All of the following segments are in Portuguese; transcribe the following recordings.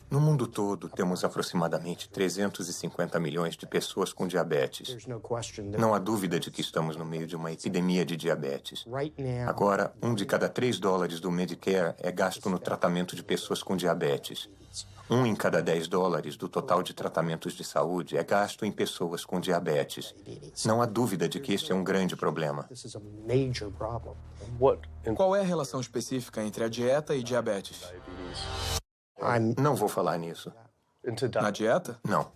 No mundo todo, temos aproximadamente 350 milhões de pessoas com diabetes. Não há dúvida de que estamos no meio de uma epidemia de diabetes. Agora, $1 de cada 3 dólares do Medicare é gasto no tratamento de pessoas com diabetes. 1 em cada 10 dólares do total de tratamentos de saúde é gasto em pessoas com diabetes. Não há dúvida de que este é um grande problema. Qual é a relação específica entre a dieta e diabetes? Não vou falar nisso. Na dieta? Não.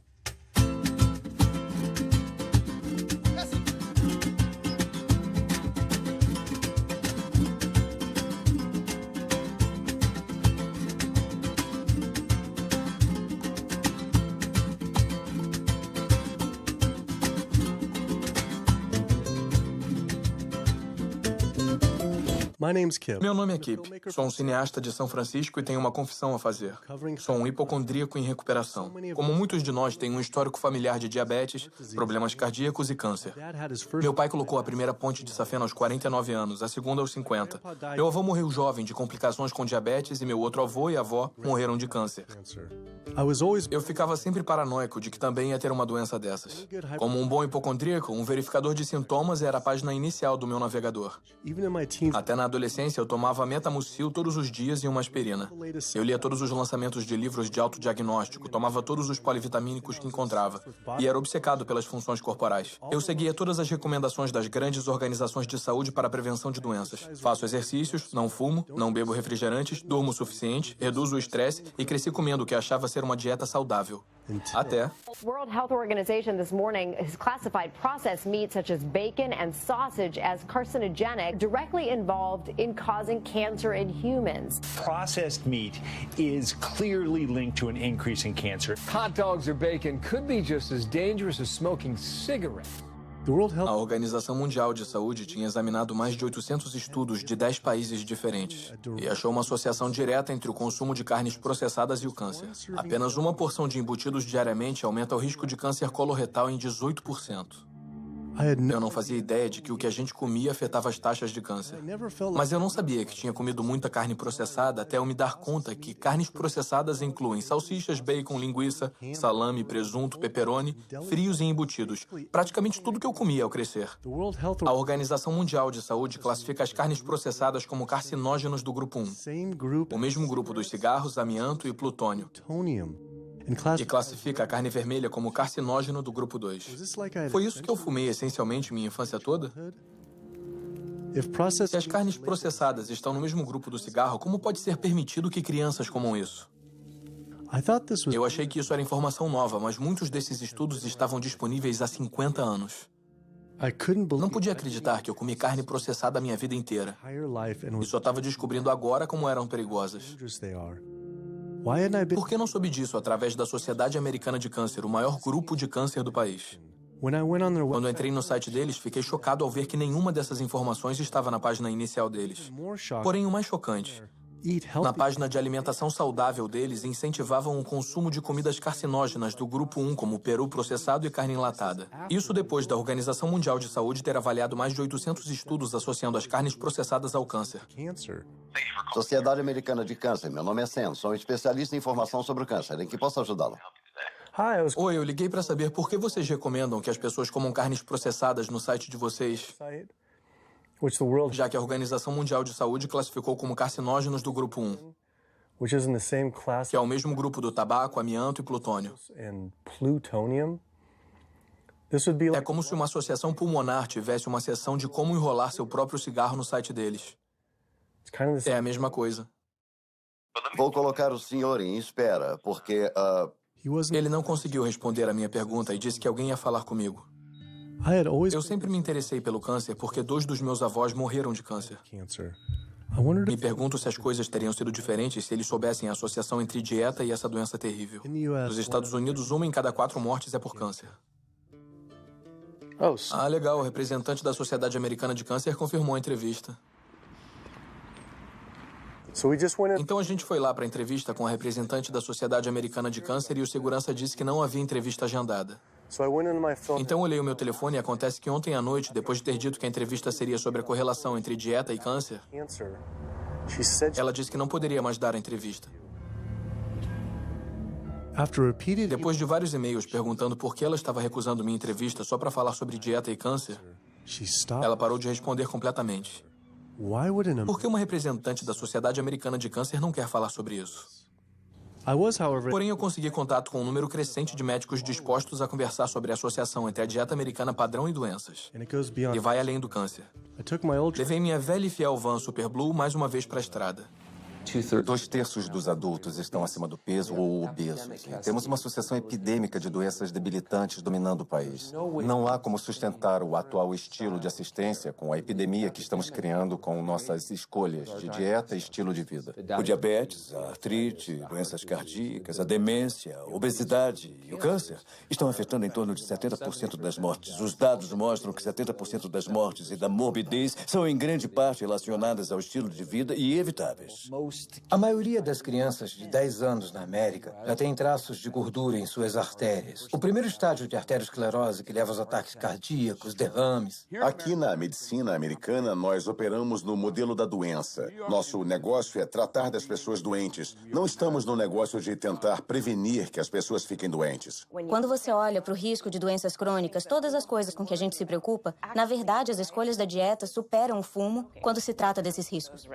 Meu nome é Kip. Sou um cineasta de São Francisco e tenho uma confissão a fazer. Sou um hipocondríaco em recuperação. Como muitos de nós, tenho um histórico familiar de diabetes, problemas cardíacos e câncer. Meu pai colocou a primeira ponte de safena aos 49 anos, a segunda aos 50. Meu avô morreu jovem de complicações com diabetes e meu outro avô e avó morreram de câncer. Eu ficava sempre paranoico de que também ia ter uma doença dessas. Como um bom hipocondríaco, um verificador de sintomas era a página inicial do meu navegador. Até na adolescência, eu tomava Metamucil todos os dias e uma aspirina. Eu lia todos os lançamentos de livros de autodiagnóstico, tomava todos os polivitamínicos que encontrava e era obcecado pelas funções corporais. Eu seguia todas as recomendações das grandes organizações de saúde para a prevenção de doenças. Faço exercícios, não fumo, não bebo refrigerantes, durmo o suficiente, reduzo o estresse e cresci comendo o que achava ser uma dieta saudável. Até... World Health Organization this morning has classified processed meat such as bacon and sausage as carcinogenic, directly involved in causing cancer in humans. Processed meat is clearly linked to an increase in cancer. Hot dogs or bacon could be just as dangerous as smoking cigarettes. A Organização Mundial de Saúde tinha examinado mais de 800 estudos de 10 países diferentes e achou uma associação direta entre o consumo de carnes processadas e o câncer. Apenas uma porção de embutidos diariamente aumenta o risco de câncer coloretal em 18%. Eu não fazia ideia de que o que a gente comia afetava as taxas de câncer. Mas eu não sabia que tinha comido muita carne processada até eu me dar conta que carnes processadas incluem salsichas, bacon, linguiça, salame, presunto, pepperoni, frios e embutidos. Praticamente tudo que eu comia ao crescer. A Organização Mundial de Saúde classifica as carnes processadas como carcinógenos do grupo 1. O mesmo grupo dos cigarros, amianto e plutônio. E classifica a carne vermelha como carcinógeno do grupo 2. Foi isso que eu fumei essencialmente minha infância toda? Se as carnes processadas estão no mesmo grupo do cigarro, como pode ser permitido que crianças comam isso? Eu achei que isso era informação nova, mas muitos desses estudos estavam disponíveis há 50 anos. Não podia acreditar que eu comi carne processada a minha vida inteira. E só estava descobrindo agora como eram perigosas. Por que não soube disso através da Sociedade Americana de Câncer, o maior grupo de câncer do país? Quando entrei no site deles, fiquei chocado ao ver que nenhuma dessas informações estava na página inicial deles. Porém, o mais chocante, na página de alimentação saudável deles, incentivavam o consumo de comidas carcinógenas do grupo 1, como peru processado e carne enlatada. Isso depois da Organização Mundial de Saúde ter avaliado mais de 800 estudos associando as carnes processadas ao câncer. Sociedade Americana de Câncer, meu nome é Sam, sou um especialista em informação sobre o câncer. Em que posso ajudá-lo? Oi, eu liguei para saber por que vocês recomendam que as pessoas comam carnes processadas no site de vocês, já que a Organização Mundial de Saúde classificou como carcinógenos do grupo 1, que é o mesmo grupo do tabaco, amianto e plutônio. É como se uma associação pulmonar tivesse uma seção de como enrolar seu próprio cigarro no site deles. É a mesma coisa. Vou colocar o senhor em espera, porque... Ele não conseguiu responder a minha pergunta e disse que alguém ia falar comigo. Eu sempre me interessei pelo câncer porque 2 dos meus avós morreram de câncer. Me pergunto se as coisas teriam sido diferentes se eles soubessem a associação entre dieta e essa doença terrível. Nos Estados Unidos, 1 em cada 4 mortes é por câncer. Ah, legal. O representante da Sociedade Americana de Câncer confirmou a entrevista. Então a gente foi lá para a entrevista com a representante da Sociedade Americana de Câncer e o segurança disse que não havia entrevista agendada. Então olhei o meu telefone e acontece que ontem à noite, depois de ter dito que a entrevista seria sobre a correlação entre dieta e câncer, ela disse que não poderia mais dar a entrevista. Depois de vários e-mails perguntando por que ela estava recusando minha entrevista só para falar sobre dieta e câncer, ela parou de responder completamente. Por que uma representante da Sociedade Americana de Câncer não quer falar sobre isso? Porém, eu consegui contato com um número crescente de médicos dispostos a conversar sobre a associação entre a dieta americana padrão e doenças. E vai além do câncer. Levei minha velha e fiel van Super Blue mais uma vez para a estrada. 2/3 dos adultos estão acima do peso ou obesos. E temos uma associação epidêmica de doenças debilitantes dominando o país. Não há como sustentar o atual estilo de assistência com a epidemia que estamos criando com nossas escolhas de dieta e estilo de vida. O diabetes, a artrite, doenças cardíacas, a demência, a obesidade e o câncer estão afetando em torno de 70% das mortes. Os dados mostram que 70% das mortes e da morbidez são em grande parte relacionadas ao estilo de vida e evitáveis. A maioria das crianças de 10 anos na América já tem traços de gordura em suas artérias. O primeiro estágio de arteriosclerose que leva aos ataques cardíacos, derrames. Aqui na medicina americana, nós operamos no modelo da doença. Nosso negócio é tratar das pessoas doentes. Não estamos no negócio de tentar prevenir que as pessoas fiquem doentes. Quando você olha para o risco de doenças crônicas, todas as coisas com que a gente se preocupa, na verdade, as escolhas da dieta superam o fumo quando se trata desses riscos.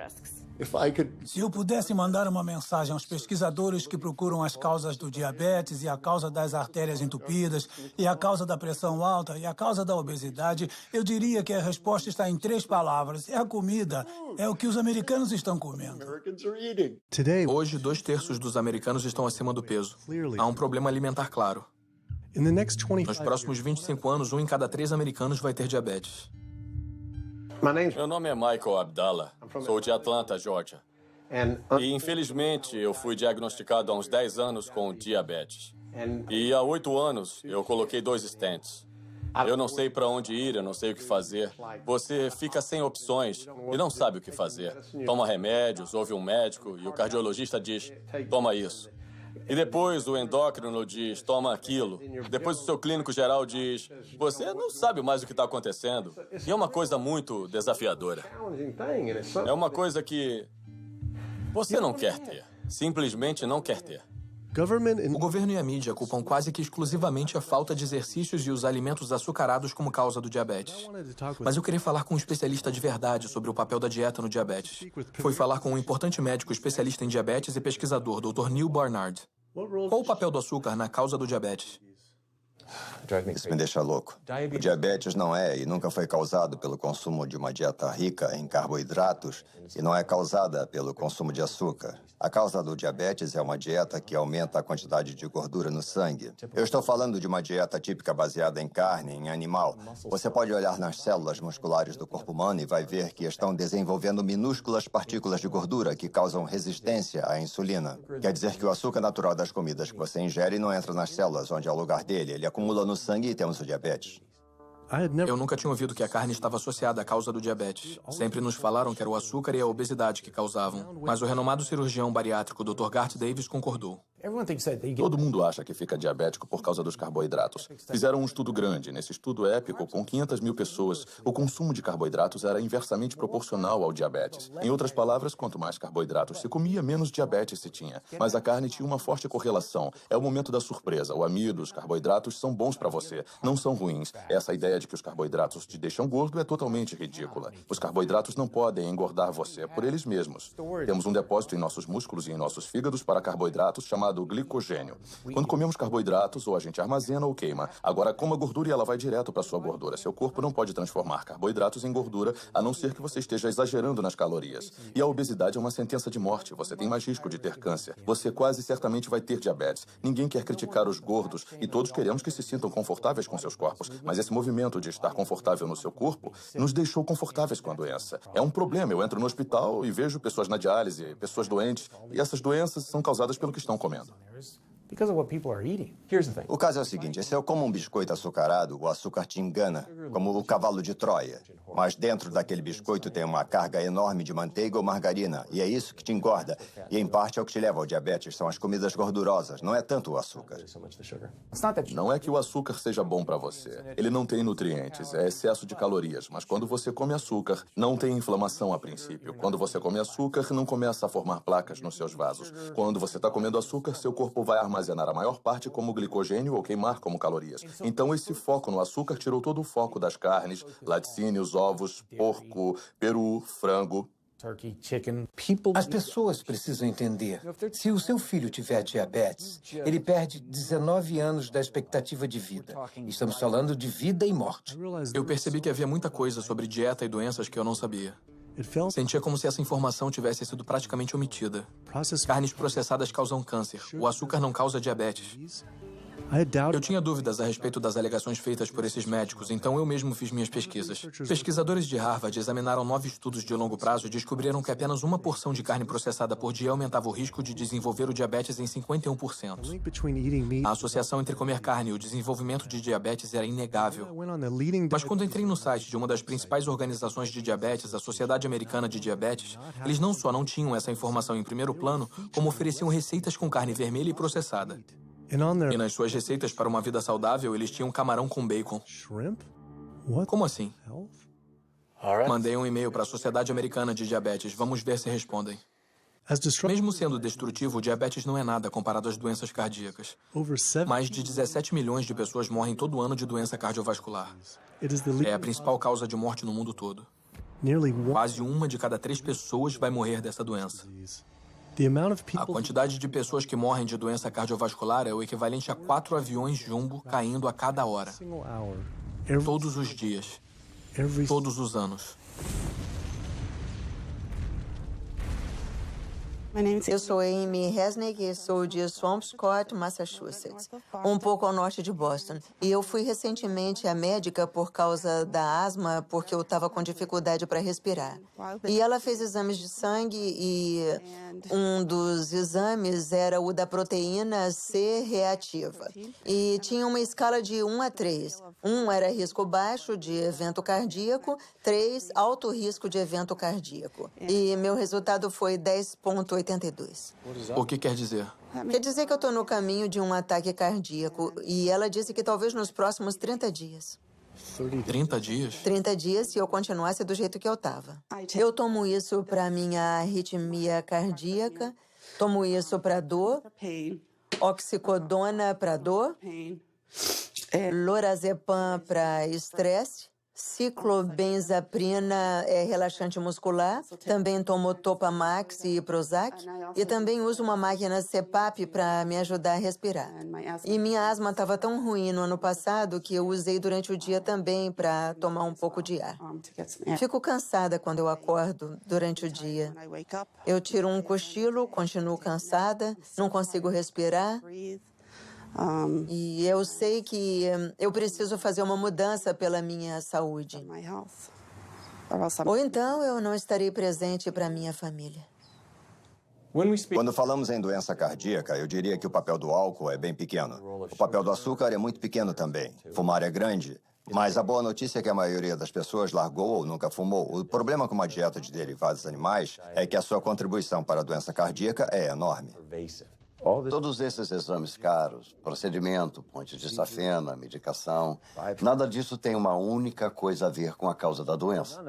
Se eu pudesse mandar uma mensagem aos pesquisadores que procuram as causas do diabetes e a causa das artérias entupidas e a causa da pressão alta e a causa da obesidade, eu diria que a resposta está em 3 palavras. É a comida. É o que os americanos estão comendo. Hoje, 2/3 dos americanos estão acima do peso. Há um problema alimentar claro. Nos próximos 25 anos, 1 em cada 3 americanos vai ter diabetes. Meu nome é Michael Abdallah. Sou de Atlanta, Georgia. E, infelizmente, eu fui diagnosticado há uns 10 anos com diabetes. E há 8 anos, eu coloquei 2 stents. Eu não sei para onde ir, eu não sei o que fazer. Você fica sem opções e não sabe o que fazer. Toma remédios, ouve um médico e o cardiologista diz, toma isso. E depois o endócrino diz, toma aquilo. Depois o seu clínico geral diz, você não sabe mais o que está acontecendo. E é uma coisa muito desafiadora. É uma coisa que você não quer ter. Simplesmente não quer ter. O governo e a mídia culpam quase que exclusivamente a falta de exercícios e os alimentos açucarados como causa do diabetes. Mas eu queria falar com um especialista de verdade sobre o papel da dieta no diabetes. Foi falar com um importante médico especialista em diabetes e pesquisador, Dr. Neil Barnard. Qual o papel do açúcar na causa do diabetes? Isso me deixa louco. O diabetes não é e nunca foi causado pelo consumo de uma dieta rica em carboidratos e não é causada pelo consumo de açúcar. A causa do diabetes é uma dieta que aumenta a quantidade de gordura no sangue. Eu estou falando de uma dieta típica baseada em carne, em animal. Você pode olhar nas células musculares do corpo humano e vai ver que estão desenvolvendo minúsculas partículas de gordura que causam resistência à insulina. Quer dizer que o açúcar natural das comidas que você ingere não entra nas células, onde é o lugar dele. Ele acumula no sangue e temos o diabetes. Eu nunca tinha ouvido que a carne estava associada à causa do diabetes. Sempre nos falaram que era o açúcar e a obesidade que causavam. Mas o renomado cirurgião bariátrico Dr. Garth Davis concordou. Todo mundo acha que fica diabético por causa dos carboidratos. Fizeram um estudo grande. Nesse estudo épico, com 500 mil pessoas, o consumo de carboidratos era inversamente proporcional ao diabetes. Em outras palavras, quanto mais carboidratos se comia, menos diabetes se tinha. Mas a carne tinha uma forte correlação. É o momento da surpresa. O amido, os carboidratos são bons para você, não são ruins. Essa ideia de que os carboidratos te deixam gordo é totalmente ridícula. Os carboidratos não podem engordar você por eles mesmos. Temos um depósito em nossos músculos e em nossos fígados para carboidratos chamado glicogênio. Quando comemos carboidratos, ou a gente armazena ou queima. Agora, coma gordura e ela vai direto para sua gordura. Seu corpo não pode transformar carboidratos em gordura, a não ser que você esteja exagerando nas calorias. E a obesidade é uma sentença de morte. Você tem mais risco de ter câncer. Você quase certamente vai ter diabetes. Ninguém quer criticar os gordos e todos queremos que se sintam confortáveis com seus corpos. Mas esse movimento de estar confortável no seu corpo nos deixou confortáveis com a doença. É um problema. Eu entro no hospital e vejo pessoas na diálise, pessoas doentes, e essas doenças são causadas pelo que estão comendo. O caso é o seguinte, se eu como um biscoito açucarado, o açúcar te engana, como o cavalo de Troia. Mas dentro daquele biscoito tem uma carga enorme de manteiga ou margarina, e é isso que te engorda. E em parte é o que te leva ao diabetes, são as comidas gordurosas, não é tanto o açúcar. Não é que o açúcar seja bom para você. Ele não tem nutrientes, é excesso de calorias. Mas quando você come açúcar, não tem inflamação a princípio. Quando você come açúcar, não começa a formar placas nos seus vasos. Quando você está comendo açúcar, seu corpo vai armazenar armazenar a maior parte como glicogênio ou queimar como calorias. Então, esse foco no açúcar tirou todo o foco das carnes, laticínios, ovos, porco, peru, frango. As pessoas precisam entender. Se o seu filho tiver diabetes, ele perde 19 anos da expectativa de vida. Estamos falando de vida e morte. Eu percebi que havia muita coisa sobre dieta e doenças que eu não sabia. Sentia como se essa informação tivesse sido praticamente omitida. Carnes processadas causam câncer. O açúcar não causa diabetes. Eu tinha dúvidas a respeito das alegações feitas por esses médicos, então eu mesmo fiz minhas pesquisas. Pesquisadores de Harvard examinaram 9 estudos de longo prazo e descobriram que apenas uma porção de carne processada por dia aumentava o risco de desenvolver o diabetes em 51%. A associação entre comer carne e o desenvolvimento de diabetes era inegável. Mas quando entrei no site de uma das principais organizações de diabetes, a Sociedade Americana de Diabetes, eles não só não tinham essa informação em primeiro plano, como ofereciam receitas com carne vermelha e processada. E nas suas receitas para uma vida saudável, eles tinham camarão com bacon. Como assim? Mandei um e-mail para a Sociedade Americana de Diabetes. Vamos ver se respondem. Mesmo sendo destrutivo, o diabetes não é nada comparado às doenças cardíacas. Mais de 17 milhões de pessoas morrem todo ano de doença cardiovascular. É a principal causa de morte no mundo todo. Quase 1 de cada 3 pessoas vai morrer dessa doença. A quantidade de pessoas que morrem de doença cardiovascular é o equivalente a 4 aviões jumbo caindo a cada hora. Todos os dias. Todos os anos. Eu sou Amy Resnick e sou de Swampscott, Massachusetts, um pouco ao norte de Boston. E eu fui recentemente à médica por causa da asma, porque eu estava com dificuldade para respirar. E ela fez exames de sangue e um dos exames era o da proteína C reativa. E tinha uma escala de 1 a 3. 1 era risco baixo de evento cardíaco, 3 alto risco de evento cardíaco. E meu resultado foi 10,82. O que quer dizer? Quer dizer que eu estou no caminho de um ataque cardíaco. E ela disse que talvez nos próximos 30 dias. 30 dias? 30 dias se eu continuasse do jeito que eu estava. Eu tomo isso para minha arritmia cardíaca, tomo isso para dor, oxicodona para dor, lorazepam para estresse, ciclobenzaprina é relaxante muscular, também tomo Topamax e Prozac, e também uso uma máquina CPAP para me ajudar a respirar. E minha asma estava tão ruim no ano passado que eu usei durante o dia também para tomar um pouco de ar. Fico cansada quando eu acordo durante o dia. Eu tiro um cochilo, continuo cansada, não consigo respirar. E eu sei que eu preciso fazer uma mudança pela minha saúde. Ou então eu não estarei presente para minha família. Quando falamos em doença cardíaca, eu diria que o papel do álcool é bem pequeno. O papel do açúcar é muito pequeno também. Fumar é grande. Mas a boa notícia é que a maioria das pessoas largou ou nunca fumou. O problema com uma dieta de derivados animais é que a sua contribuição para a doença cardíaca é enorme. Todos esses exames caros, procedimento, pontes de safena, medicação, nada disso tem uma única coisa a ver com a causa da doença.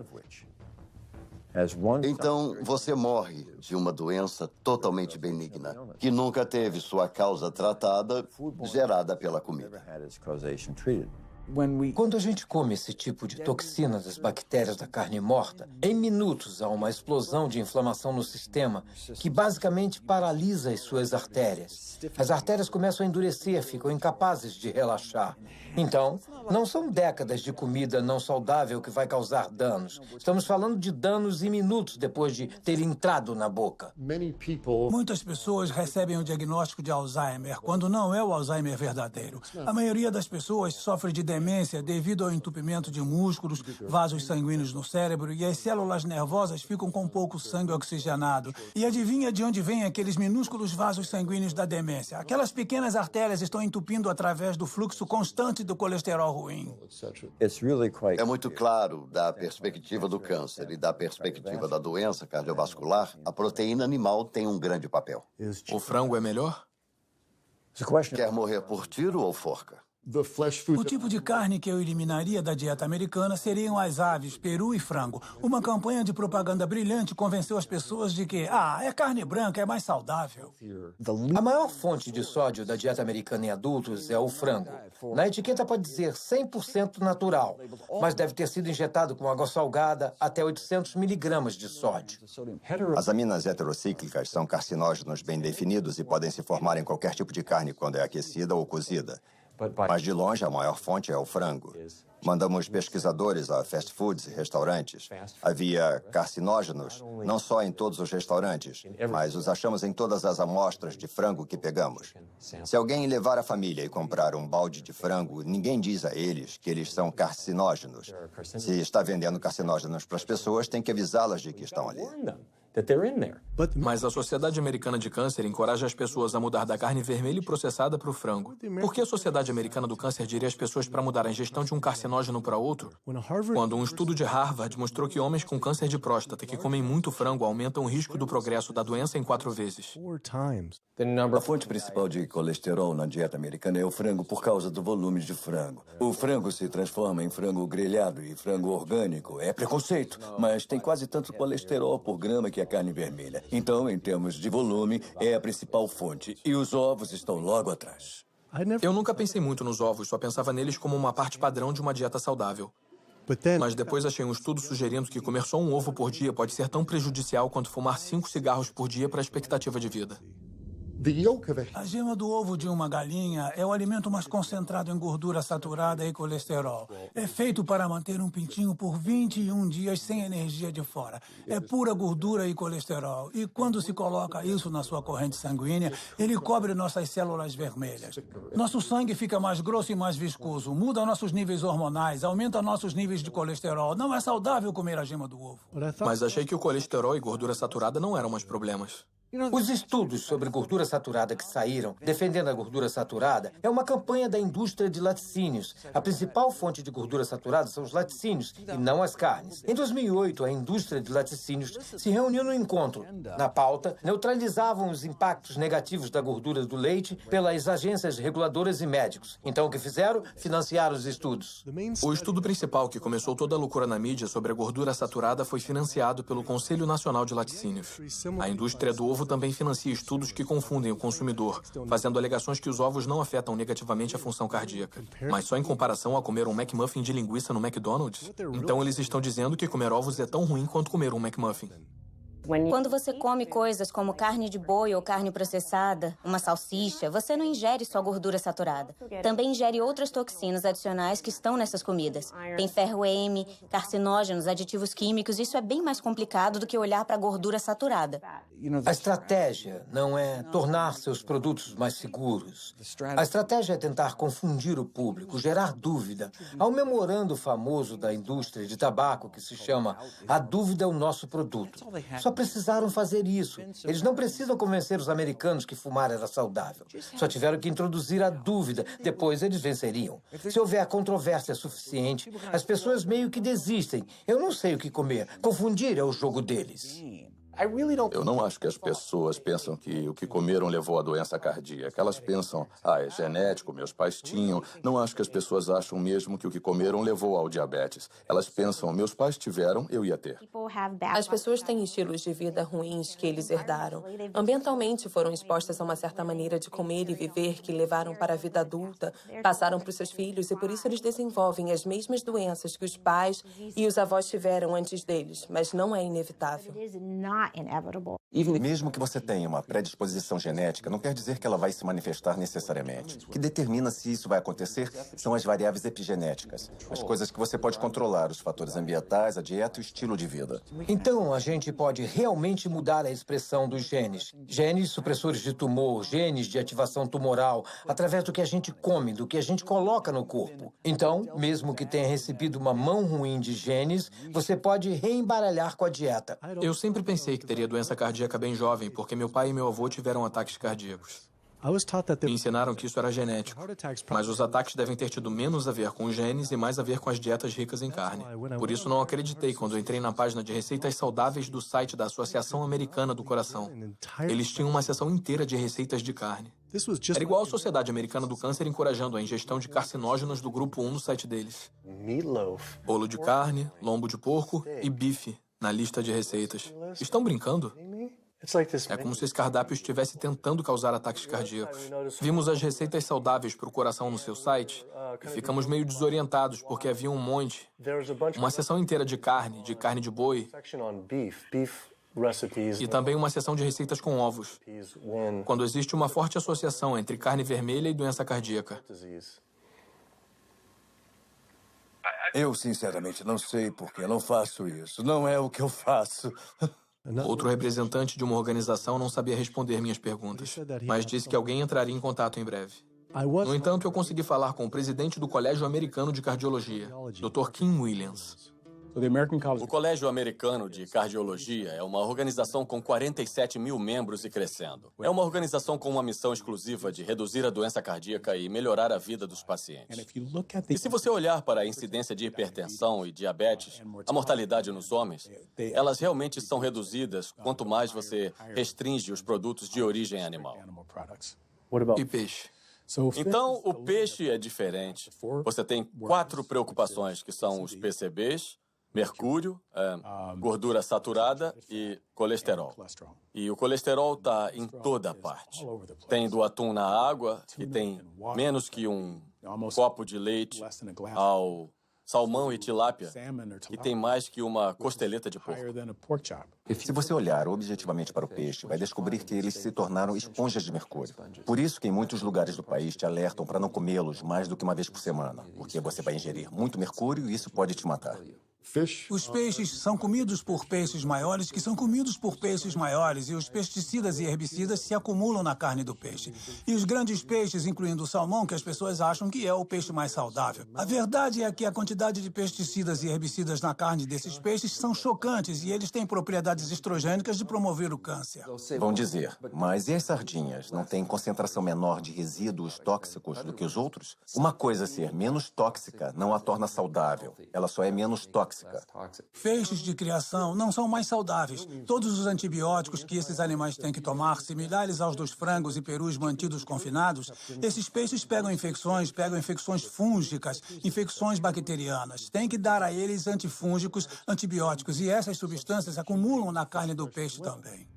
Então, você morre de uma doença totalmente benigna, que nunca teve sua causa tratada, gerada pela comida. Quando a gente come esse tipo de toxina das bactérias da carne morta, em minutos há uma explosão de inflamação no sistema que basicamente paralisa as suas artérias. As artérias começam a endurecer, ficam incapazes de relaxar. Então, não são décadas de comida não saudável que vai causar danos. Estamos falando de danos em minutos depois de ter entrado na boca. Muitas pessoas recebem o diagnóstico de Alzheimer, quando não é o Alzheimer verdadeiro. A maioria das pessoas sofre de demência devido ao entupimento de músculos, vasos sanguíneos no cérebro, e as células nervosas ficam com pouco sangue oxigenado. E adivinha de onde vêm aqueles minúsculos vasos sanguíneos da demência? Aquelas pequenas artérias estão entupindo através do fluxo constante do colesterol ruim. É muito claro, da perspectiva do câncer e da perspectiva da doença cardiovascular, a proteína animal tem um grande papel. O frango é melhor? Quer morrer por tiro ou forca? O tipo de carne que eu eliminaria da dieta americana seriam as aves, peru e frango. Uma campanha de propaganda brilhante convenceu as pessoas de que, é carne branca, é mais saudável. A maior fonte de sódio da dieta americana em adultos é o frango. Na etiqueta pode dizer 100% natural, mas deve ter sido injetado com água salgada até 800 miligramas de sódio. As aminas heterocíclicas são carcinógenos bem definidos e podem se formar em qualquer tipo de carne quando é aquecida ou cozida. Mas, de longe, a maior fonte é o frango. Mandamos pesquisadores a fast foods e restaurantes. Havia carcinógenos, não só em todos os restaurantes, mas os achamos em todas as amostras de frango que pegamos. Se alguém levar a família e comprar um balde de frango, ninguém diz a eles que eles são carcinógenos. Se está vendendo carcinógenos para as pessoas, tem que avisá-las de que estão ali. Mas a Sociedade Americana de Câncer encoraja as pessoas a mudar da carne vermelha e processada para o frango. Por que a Sociedade Americana do Câncer diria às pessoas para mudar a ingestão de um carcinógeno para outro? Quando um estudo de Harvard mostrou que homens com câncer de próstata que comem muito frango aumentam o risco do progresso da doença em 4 vezes. A fonte principal de colesterol na dieta americana é o frango por causa do volume de frango. O frango se transforma em frango grelhado e frango orgânico. É preconceito, mas tem quase tanto colesterol por grama que a carne vermelha. Então, em termos de volume, é a principal fonte. E os ovos estão logo atrás. Eu nunca pensei muito nos ovos, só pensava neles como uma parte padrão de uma dieta saudável. Mas depois achei um estudo sugerindo que comer só um ovo por dia pode ser tão prejudicial quanto fumar 5 cigarros por dia para a expectativa de vida. A gema do ovo de uma galinha é o alimento mais concentrado em gordura saturada e colesterol. É feito para manter um pintinho por 21 dias sem energia de fora. É pura gordura e colesterol. E quando se coloca isso na sua corrente sanguínea, ele cobre nossas células vermelhas. Nosso sangue fica mais grosso e mais viscoso, muda nossos níveis hormonais, aumenta nossos níveis de colesterol. Não é saudável comer a gema do ovo. Mas achei que o colesterol e gordura saturada não eram mais problemas. Os estudos sobre gordura saturada que saíram, defendendo a gordura saturada, é uma campanha da indústria de laticínios. A principal fonte de gordura saturada são os laticínios e não as carnes. Em 2008, a indústria de laticínios se reuniu no encontro. Na pauta, neutralizavam os impactos negativos da gordura do leite pelas agências reguladoras e médicos. Então, o que fizeram? Financiaram os estudos. O estudo principal que começou toda a loucura na mídia sobre a gordura saturada foi financiado pelo Conselho Nacional de Laticínios. A indústria do ovo também financia estudos que confundem o consumidor, fazendo alegações que os ovos não afetam negativamente a função cardíaca. Mas só em comparação a comer um McMuffin de linguiça no McDonald's? Então eles estão dizendo que comer ovos é tão ruim quanto comer um McMuffin. Quando você come coisas como carne de boi ou carne processada, uma salsicha, você não ingere só gordura saturada. Também ingere outras toxinas adicionais que estão nessas comidas. Tem ferro M, carcinógenos, aditivos químicos. Isso é bem mais complicado do que olhar para a gordura saturada. A estratégia não é tornar seus produtos mais seguros. A estratégia é tentar confundir o público, gerar dúvida. Há um memorando famoso da indústria de tabaco que se chama "A dúvida é o nosso produto". Só precisaram fazer isso. Eles não precisam convencer os americanos que fumar era saudável. Só tiveram que introduzir a dúvida. Depois eles venceriam. Se houver controvérsia suficiente, as pessoas meio que desistem. Eu não sei o que comer. Confundir é o jogo deles. Eu não acho que as pessoas pensam que o que comeram levou à doença cardíaca. Elas pensam, é genético, meus pais tinham. Não acho que as pessoas acham mesmo que o que comeram levou ao diabetes. Elas pensam, meus pais tiveram, eu ia ter. As pessoas têm estilos de vida ruins que eles herdaram. Ambientalmente foram expostas a uma certa maneira de comer e viver que levaram para a vida adulta, passaram para os seus filhos e por isso eles desenvolvem as mesmas doenças que os pais e os avós tiveram antes deles, mas não é inevitável. Mesmo que você tenha uma predisposição genética, não quer dizer que ela vai se manifestar necessariamente. O que determina se isso vai acontecer são as variáveis epigenéticas, as coisas que você pode controlar, os fatores ambientais, a dieta e o estilo de vida. Então, a gente pode realmente mudar a expressão dos genes. Genes supressores de tumor, genes de ativação tumoral, através do que a gente come, do que a gente coloca no corpo. Então, mesmo que tenha recebido uma mão ruim de genes, você pode reembaralhar com a dieta. Eu sempre pensei que teria doença cardíaca bem jovem, porque meu pai e meu avô tiveram ataques cardíacos. Me ensinaram que isso era genético, mas os ataques devem ter tido menos a ver com os genes e mais a ver com as dietas ricas em carne. Por isso não acreditei quando entrei na página de receitas saudáveis do site da Associação Americana do Coração. Eles tinham uma seção inteira de receitas de carne. Era igual a Sociedade Americana do Câncer encorajando a ingestão de carcinógenos do grupo 1 no site deles. Bolo de carne, lombo de porco e bife na lista de receitas. Estão brincando? É como se esse cardápio estivesse tentando causar ataques cardíacos. Vimos as receitas saudáveis para o coração no seu site e ficamos meio desorientados porque havia um monte. Uma seção inteira de carne de boi e também uma seção de receitas com ovos, quando existe uma forte associação entre carne vermelha e doença cardíaca. Eu, sinceramente, não sei por que não faço isso. Não é o que eu faço. Outro representante de uma organização não sabia responder minhas perguntas, mas disse que alguém entraria em contato em breve. No entanto, eu consegui falar com o presidente do Colégio Americano de Cardiologia, Dr. Kim Williams. O Colégio Americano de Cardiologia é uma organização com 47 mil membros e crescendo. É uma organização com uma missão exclusiva de reduzir a doença cardíaca e melhorar a vida dos pacientes. E se você olhar para a incidência de hipertensão e diabetes, a mortalidade nos homens, elas realmente são reduzidas quanto mais você restringe os produtos de origem animal. E peixe? Então, o peixe é diferente. Você tem 4 preocupações, que são os PCBs, mercúrio, gordura saturada e colesterol. E o colesterol está em toda parte. Tem do atum na água, que tem menos que um copo de leite, ao salmão e tilápia, que tem mais que uma costeleta de porco. Se você olhar objetivamente para o peixe, vai descobrir que eles se tornaram esponjas de mercúrio. Por isso que em muitos lugares do país te alertam para não comê-los mais do que uma vez por semana, porque você vai ingerir muito mercúrio e isso pode te matar. Os peixes são comidos por peixes maiores que são comidos por peixes maiores e os pesticidas e herbicidas se acumulam na carne do peixe. E os grandes peixes, incluindo o salmão, que as pessoas acham que é o peixe mais saudável. A verdade é que a quantidade de pesticidas e herbicidas na carne desses peixes são chocantes e eles têm propriedades estrogênicas de promover o câncer. Vão dizer, mas e as sardinhas? Não têm concentração menor de resíduos tóxicos do que os outros? Uma coisa ser menos tóxica não a torna saudável. Ela só é menos tóxica. Peixes de criação não são mais saudáveis. Todos os antibióticos que esses animais têm que tomar, similares aos dos frangos e perus mantidos confinados, esses peixes pegam infecções fúngicas, infecções bacterianas. Tem que dar a eles antifúngicos, antibióticos, e essas substâncias acumulam na carne do peixe também.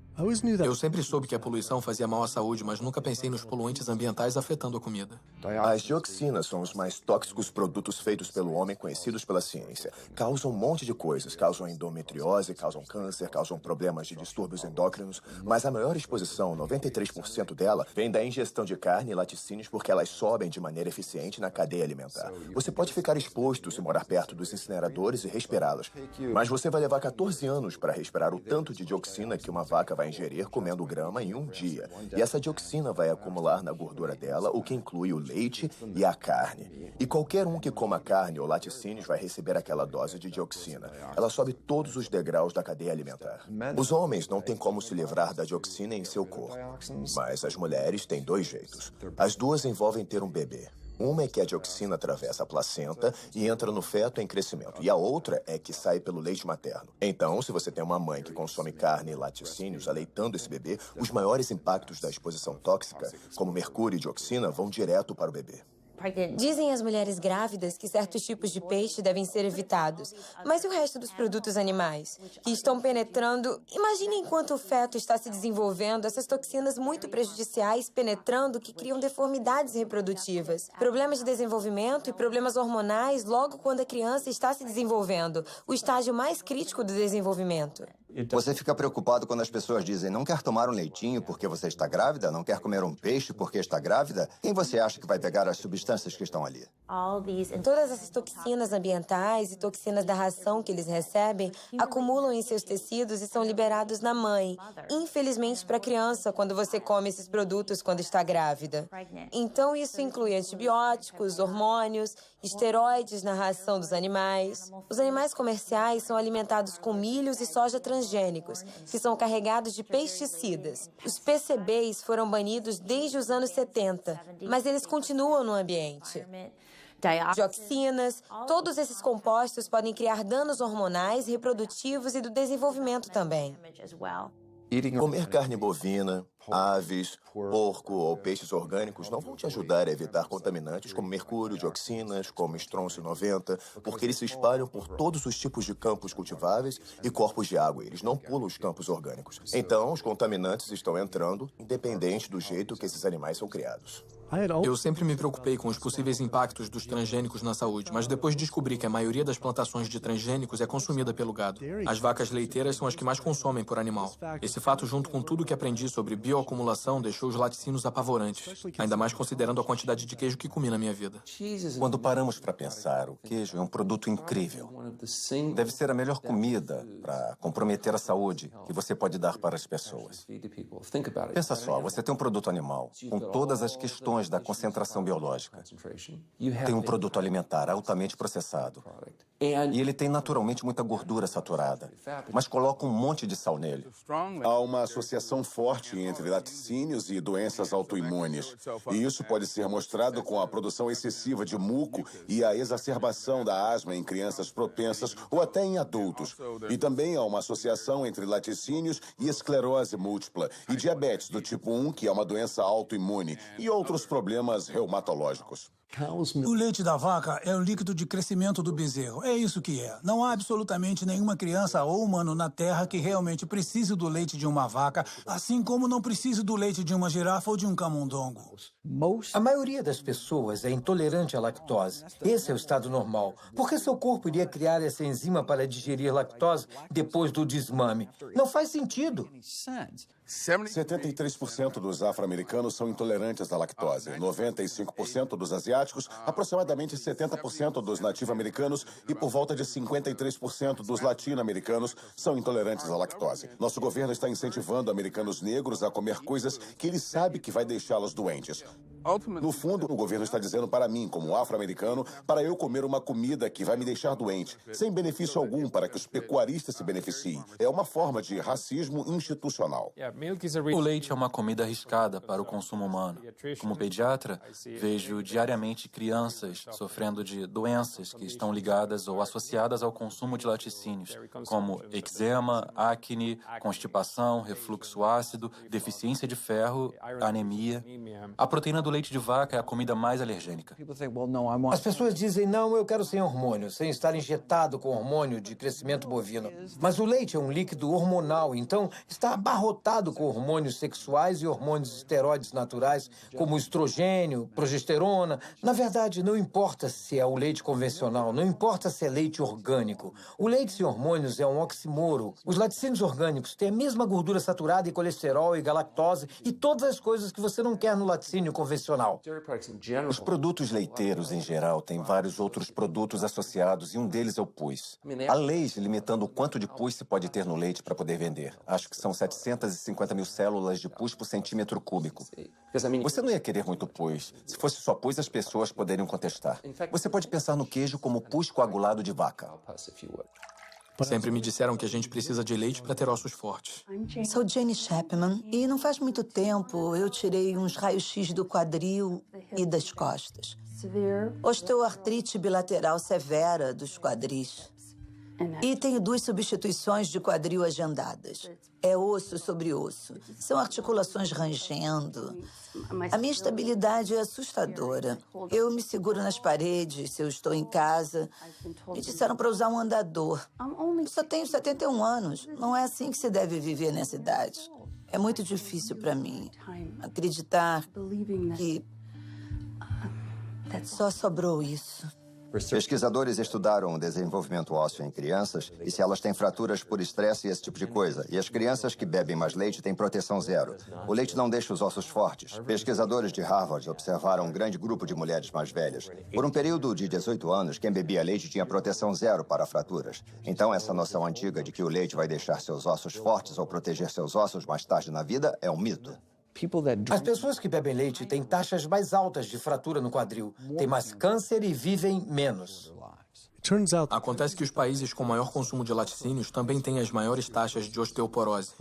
Eu sempre soube que a poluição fazia mal à saúde, mas nunca pensei nos poluentes ambientais afetando a comida. As dioxinas são os mais tóxicos produtos feitos pelo homem conhecidos pela ciência. Causam um monte de coisas. Causam endometriose, causam câncer, causam problemas de distúrbios endócrinos. Mas a maior exposição, 93% dela, vem da ingestão de carne e laticínios porque elas sobem de maneira eficiente na cadeia alimentar. Você pode ficar exposto se morar perto dos incineradores e respirá-las. Mas você vai levar 14 anos para respirar o tanto de dioxina que uma vaca vai ingerir comendo grama em um dia. E essa dioxina vai acumular na gordura dela, o que inclui o leite e a carne. E qualquer um que coma carne ou laticínios vai receber aquela dose de dioxina. Ela sobe todos os degraus da cadeia alimentar. Os homens não têm como se livrar da dioxina em seu corpo. Mas as mulheres têm 2 jeitos. As duas envolvem ter um bebê. Uma é que a dioxina atravessa a placenta e entra no feto em crescimento. E a outra é que sai pelo leite materno. Então, se você tem uma mãe que consome carne e laticínios aleitando esse bebê, os maiores impactos da exposição tóxica, como mercúrio e dioxina, vão direto para o bebê. Dizem as mulheres grávidas que certos tipos de peixe devem ser evitados. Mas e o resto dos produtos animais? Que estão penetrando... Imagine enquanto o feto está se desenvolvendo, essas toxinas muito prejudiciais penetrando que criam deformidades reprodutivas, problemas de desenvolvimento e problemas hormonais logo quando a criança está se desenvolvendo, o estágio mais crítico do desenvolvimento. Você fica preocupado quando as pessoas dizem não quer tomar um leitinho porque você está grávida? Não quer comer um peixe porque está grávida? Quem você acha que vai pegar as substâncias que estão ali? Todas essas toxinas ambientais e toxinas da ração que eles recebem acumulam em seus tecidos e são liberados na mãe. Infelizmente para a criança, quando você come esses produtos quando está grávida. Então isso inclui antibióticos, hormônios, esteroides na ração dos animais. Os animais comerciais são alimentados com milhos e soja transgênica transgênicos, que são carregados de pesticidas. Os PCBs foram banidos desde os anos 70, mas eles continuam no ambiente. Dioxinas, todos esses compostos podem criar danos hormonais, reprodutivos e do desenvolvimento também. Comer carne bovina, aves, porco ou peixes orgânicos não vão te ajudar a evitar contaminantes como mercúrio, dioxinas, como estrôncio 90, porque eles se espalham por todos os tipos de campos cultiváveis e corpos de água. Eles não pulam os campos orgânicos. Então, os contaminantes estão entrando, independente do jeito que esses animais são criados. Eu sempre me preocupei com os possíveis impactos dos transgênicos na saúde, mas depois descobri que a maioria das plantações de transgênicos é consumida pelo gado. As vacas leiteiras são as que mais consomem por animal. Esse fato, junto com tudo que aprendi sobre bioacumulação, deixou os laticínios apavorantes, ainda mais considerando a quantidade de queijo que comi na minha vida. Quando paramos para pensar, o queijo é um produto incrível. Deve ser a melhor comida para comprometer a saúde que você pode dar para as pessoas. Pensa só, você tem um produto animal com todas as questões da concentração biológica. Tem um produto alimentar altamente processado. E ele tem naturalmente muita gordura saturada, mas coloca um monte de sal nele. Há uma associação forte entre laticínios e doenças autoimunes. E isso pode ser mostrado com a produção excessiva de muco e a exacerbação da asma em crianças propensas ou até em adultos. E também há uma associação entre laticínios e esclerose múltipla e diabetes do tipo 1, que é uma doença autoimune, e outros problemas reumatológicos. O leite da vaca é o líquido de crescimento do bezerro. É isso que é. Não há absolutamente nenhuma criança ou humano na Terra que realmente precise do leite de uma vaca, assim como não precise do leite de uma girafa ou de um camundongo. A maioria das pessoas é intolerante à lactose. Esse é o estado normal. Por que seu corpo iria criar essa enzima para digerir lactose depois do desmame? Não faz sentido. 73% dos afro-americanos são intolerantes à lactose, 95% dos asiáticos, aproximadamente 70% dos nativo-americanos e por volta de 53% dos latino-americanos são intolerantes à lactose. Nosso governo está incentivando americanos negros a comer coisas que ele sabe que vai deixá-los doentes. No fundo, o governo está dizendo para mim, como afro-americano, para eu comer uma comida que vai me deixar doente, sem benefício algum para que os pecuaristas se beneficiem. É uma forma de racismo institucional. O leite é uma comida arriscada para o consumo humano. Como pediatra, vejo diariamente crianças sofrendo de doenças que estão ligadas ou associadas ao consumo de laticínios, como eczema, acne, constipação, refluxo ácido, deficiência de ferro, anemia. A proteína do leite de vaca é a comida mais alergênica. As pessoas dizem, não, eu quero sem hormônio, sem estar injetado com hormônio de crescimento bovino. Mas o leite é um líquido hormonal, então está abarrotado com hormônios sexuais e hormônios esteroides naturais, como estrogênio, progesterona. Na verdade, não importa se é o leite convencional, não importa se é leite orgânico. O leite sem hormônios é um oxímoro. Os laticínios orgânicos têm a mesma gordura saturada e colesterol e galactose e todas as coisas que você não quer no laticínio convencional. Os produtos leiteiros, em geral, têm vários outros produtos associados e um deles é o pus. Há leis limitando o quanto de pus se pode ter no leite para poder vender. Acho que são 750 mil células de pus por centímetro cúbico. Você não ia querer muito pus. Se fosse só pus, as pessoas poderiam contestar. Você pode pensar no queijo como pus coagulado de vaca. Sempre me disseram que a gente precisa de leite para ter ossos fortes. Sou Jenny Chapman e não faz muito tempo eu tirei uns raios-x do quadril e das costas. Osteoartrite bilateral severa dos quadris. E tenho 2 substituições de quadril agendadas. É osso sobre osso. São articulações rangendo. A minha estabilidade é assustadora. Eu me seguro nas paredes se eu estou em casa. Me disseram para usar um andador. Eu só tenho 71 anos. Não é assim que se deve viver nessa idade. É muito difícil para mim acreditar que só sobrou isso. Pesquisadores estudaram o desenvolvimento ósseo em crianças e se elas têm fraturas por estresse e esse tipo de coisa. E as crianças que bebem mais leite têm proteção zero. O leite não deixa os ossos fortes. Pesquisadores de Harvard observaram um grande grupo de mulheres mais velhas. Por um período de 18 anos, quem bebia leite tinha proteção zero para fraturas. Então, essa noção antiga de que o leite vai deixar seus ossos fortes ou proteger seus ossos mais tarde na vida é um mito. As pessoas que bebem leite têm taxas mais altas de fratura no quadril, têm mais câncer e vivem menos. Acontece que os países com maior consumo de laticínios também têm as maiores taxas de osteoporose.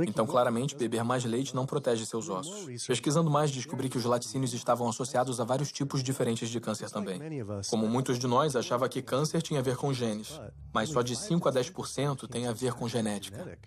Então, claramente, beber mais leite não protege seus ossos. Pesquisando mais, descobri que os laticínios estavam associados a vários tipos diferentes de câncer também. Como muitos de nós, achava que câncer tinha a ver com genes, mas só de 5 a 10% tem a ver com genética.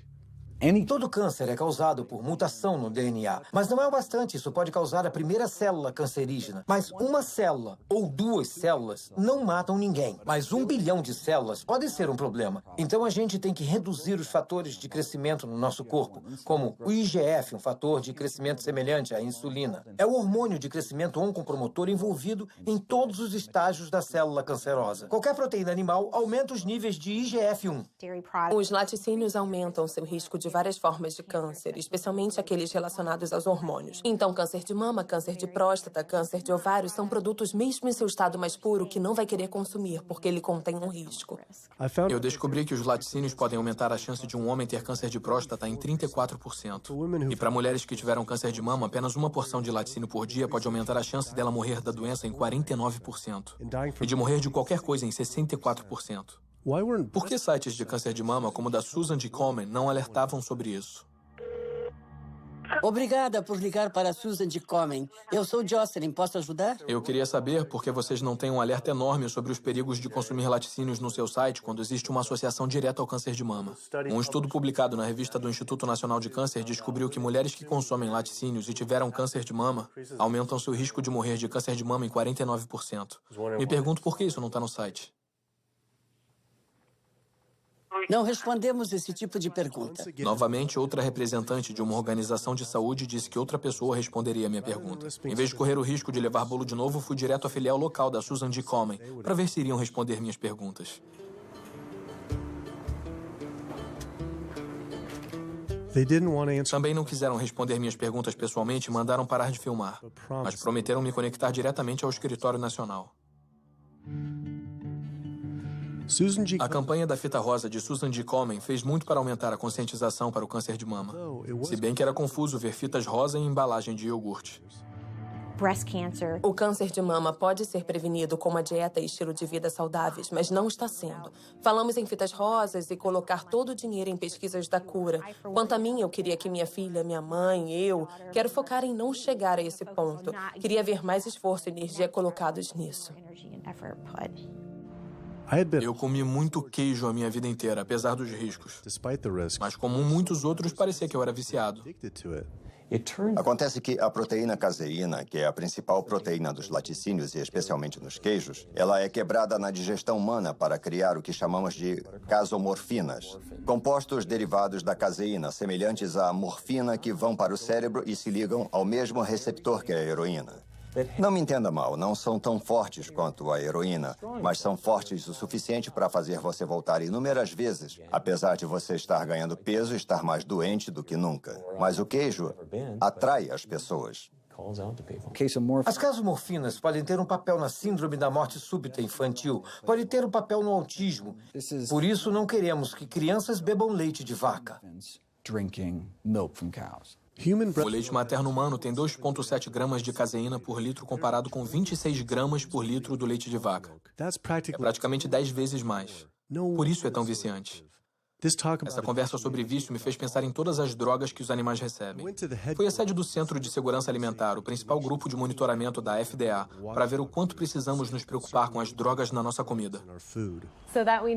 Todo câncer é causado por mutação no DNA, mas não é o bastante. Isso pode causar a primeira célula cancerígena. Mas uma célula ou 2 células não matam ninguém. Mas 1 bilhão de células pode ser um problema. Então a gente tem que reduzir os fatores de crescimento no nosso corpo, como o IGF, um fator de crescimento semelhante à insulina. É o hormônio de crescimento oncopromotor envolvido em todos os estágios da célula cancerosa. Qualquer proteína animal aumenta os níveis de IGF-1. Os laticínios aumentam seu risco de várias formas de câncer, especialmente aqueles relacionados aos hormônios. Então, câncer de mama, câncer de próstata, câncer de ovário são produtos mesmo em seu estado mais puro que não vai querer consumir porque ele contém um risco. Eu descobri que os laticínios podem aumentar a chance de um homem ter câncer de próstata em 34%. E para mulheres que tiveram câncer de mama, apenas uma porção de laticínio por dia pode aumentar a chance dela morrer da doença em 49%. E de morrer de qualquer coisa em 64%. Por que sites de câncer de mama, como o da Susan G. Komen, não alertavam sobre isso? Obrigada por ligar para a Susan G. Komen. Eu sou Jocelyn, posso ajudar? Eu queria saber por que vocês não têm um alerta enorme sobre os perigos de consumir laticínios no seu site quando existe uma associação direta ao câncer de mama. Um estudo publicado na revista do Instituto Nacional de Câncer descobriu que mulheres que consomem laticínios e tiveram câncer de mama aumentam seu risco de morrer de câncer de mama em 49%. Me pergunto por que isso não está no site. Não respondemos esse tipo de pergunta. Novamente, outra representante de uma organização de saúde disse que outra pessoa responderia a minha pergunta. Em vez de correr o risco de levar bolo de novo, fui direto à filial local da Susan G. Komen para ver se iriam responder minhas perguntas. Também não quiseram responder minhas perguntas pessoalmente e mandaram parar de filmar, mas prometeram me conectar diretamente ao escritório nacional. A campanha da fita rosa de Susan G. Komen fez muito para aumentar a conscientização para o câncer de mama. Se bem que era confuso ver fitas rosa em embalagem de iogurte. O câncer de mama pode ser prevenido com uma dieta e estilo de vida saudáveis, mas não está sendo. Falamos em fitas rosas e colocar todo o dinheiro em pesquisas da cura. Quanto a mim, eu queria que minha filha, minha mãe, quero focar em não chegar a esse ponto. Queria ver mais esforço e energia colocados nisso. Eu comi muito queijo a minha vida inteira, apesar dos riscos. Mas como muitos outros, parecia que eu era viciado. Acontece que a proteína caseína, que é a principal proteína dos laticínios e especialmente nos queijos, ela é quebrada na digestão humana para criar o que chamamos de casomorfinas, compostos derivados da caseína, semelhantes à morfina que vão para o cérebro e se ligam ao mesmo receptor que a heroína. Não me entenda mal, não são tão fortes quanto a heroína, mas são fortes o suficiente para fazer você voltar inúmeras vezes, apesar de você estar ganhando peso e estar mais doente do que nunca. Mas o queijo atrai as pessoas. As casomorfinas podem ter um papel na síndrome da morte súbita infantil, podem ter um papel no autismo. Por isso, não queremos que crianças bebam leite de vaca. O leite materno humano tem 2,7 gramas de caseína por litro comparado com 26 gramas por litro do leite de vaca. É praticamente 10 vezes mais. Por isso é tão viciante. Essa conversa sobre vício me fez pensar em todas as drogas que os animais recebem. Fui à sede do Centro de Segurança Alimentar, o principal grupo de monitoramento da FDA, para ver o quanto precisamos nos preocupar com as drogas na nossa comida.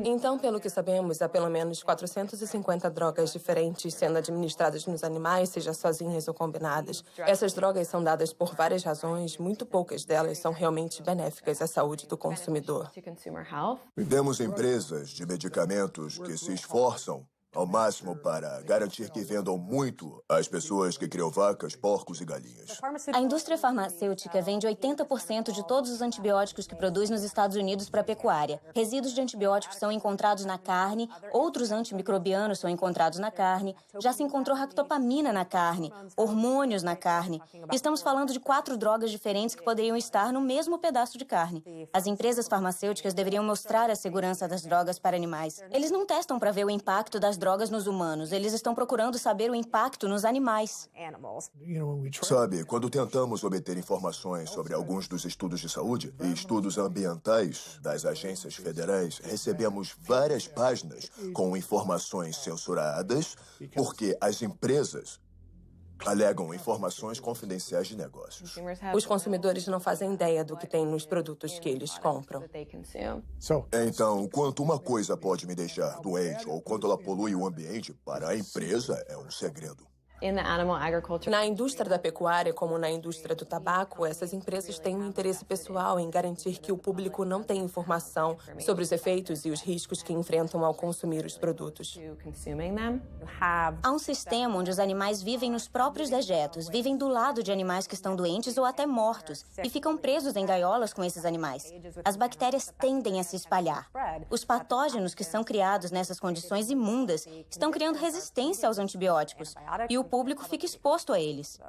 Então, pelo que sabemos, há pelo menos 450 drogas diferentes sendo administradas nos animais, seja sozinhas ou combinadas. Essas drogas são dadas por várias razões, muito poucas delas são realmente benéficas à saúde do consumidor. Temos empresas de medicamentos que se esforçam ao máximo para garantir que vendam muito às pessoas que criam vacas, porcos e galinhas. A indústria farmacêutica vende 80% de todos os antibióticos que produz nos Estados Unidos para a pecuária. Resíduos de antibióticos são encontrados na carne, outros antimicrobianos são encontrados na carne, já se encontrou ractopamina na carne, hormônios na carne. Estamos falando de 4 drogas diferentes que poderiam estar no mesmo pedaço de carne. As empresas farmacêuticas deveriam mostrar a segurança das drogas para animais. Eles não testam para ver o impacto das drogas drogas nos humanos. Eles estão procurando saber o impacto nos animais. Sabe, quando tentamos obter informações sobre alguns dos estudos de saúde e estudos ambientais das agências federais, recebemos várias páginas com informações censuradas porque as empresas alegam informações confidenciais de negócios. Os consumidores não fazem ideia do que tem nos produtos que eles compram. Então, quanto uma coisa pode me deixar doente ou quanto ela polui o ambiente, para a empresa é um segredo. Na indústria da pecuária, como na indústria do tabaco, essas empresas têm um interesse pessoal em garantir que o público não tenha informação sobre os efeitos e os riscos que enfrentam ao consumir os produtos. Há um sistema onde os animais vivem nos próprios dejetos, vivem do lado de animais que estão doentes ou até mortos e ficam presos em gaiolas com esses animais. As bactérias tendem a se espalhar. Os patógenos que são criados nessas condições imundas estão criando resistência aos antibióticos e o público fica exposto a eles.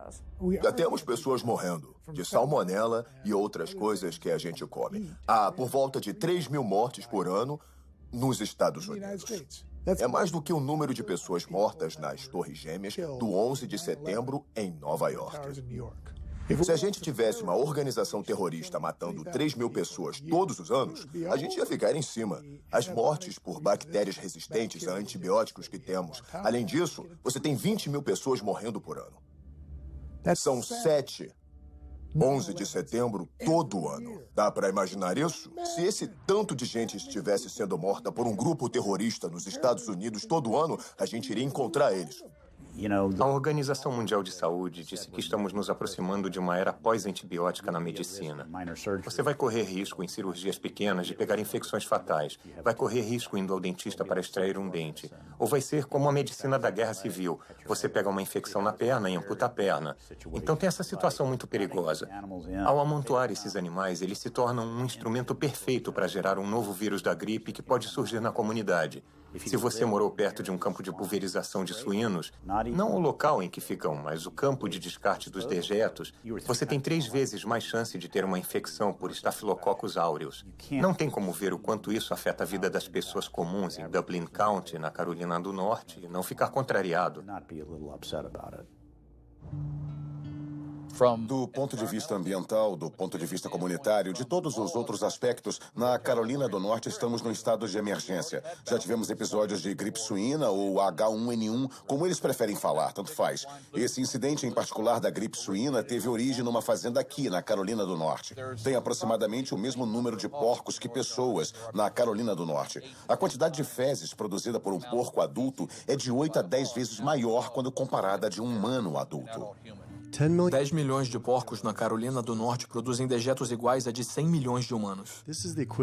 Já temos pessoas morrendo de salmonela e outras coisas que a gente come. Há por volta de 3.000 mortes por ano nos Estados Unidos. É mais do que o número de pessoas mortas nas Torres Gêmeas do 11 de setembro em Nova York. Se a gente tivesse uma organização terrorista matando 3.000 pessoas todos os anos, a gente ia ficar em cima. As mortes por bactérias resistentes a antibióticos que temos. Além disso, você tem 20.000 pessoas morrendo por ano. São 7, 11 de setembro todo ano. Dá para imaginar isso? Se esse tanto de gente estivesse sendo morta por um grupo terrorista nos Estados Unidos todo ano, a gente iria encontrar eles. A Organização Mundial de Saúde disse que estamos nos aproximando de uma era pós-antibiótica na medicina. Você vai correr risco em cirurgias pequenas de pegar infecções fatais. Vai correr risco indo ao dentista para extrair um dente. Ou vai ser como a medicina da Guerra Civil. Você pega uma infecção na perna e amputa a perna. Então tem essa situação muito perigosa. Ao amontoar esses animais, eles se tornam um instrumento perfeito para gerar um novo vírus da gripe que pode surgir na comunidade. Se você morou perto de um campo de pulverização de suínos, não o local em que ficam, mas o campo de descarte dos dejetos, você tem 3 vezes mais chance de ter uma infecção por Staphylococcus aureus. Não tem como ver o quanto isso afeta a vida das pessoas comuns em Dublin County, na Carolina do Norte, e não ficar contrariado. Do ponto de vista ambiental, do ponto de vista comunitário, de todos os outros aspectos, na Carolina do Norte estamos num estado de emergência. Já tivemos episódios de gripe suína ou H1N1, como eles preferem falar, tanto faz. Esse incidente em particular da gripe suína teve origem numa fazenda aqui, na Carolina do Norte. Tem aproximadamente o mesmo número de porcos que pessoas na Carolina do Norte. A quantidade de fezes produzida por um porco adulto é de 8 a 10 vezes maior quando comparada a de um humano adulto. 10 milhões de porcos na Carolina do Norte produzem dejetos iguais a de 100 milhões de humanos.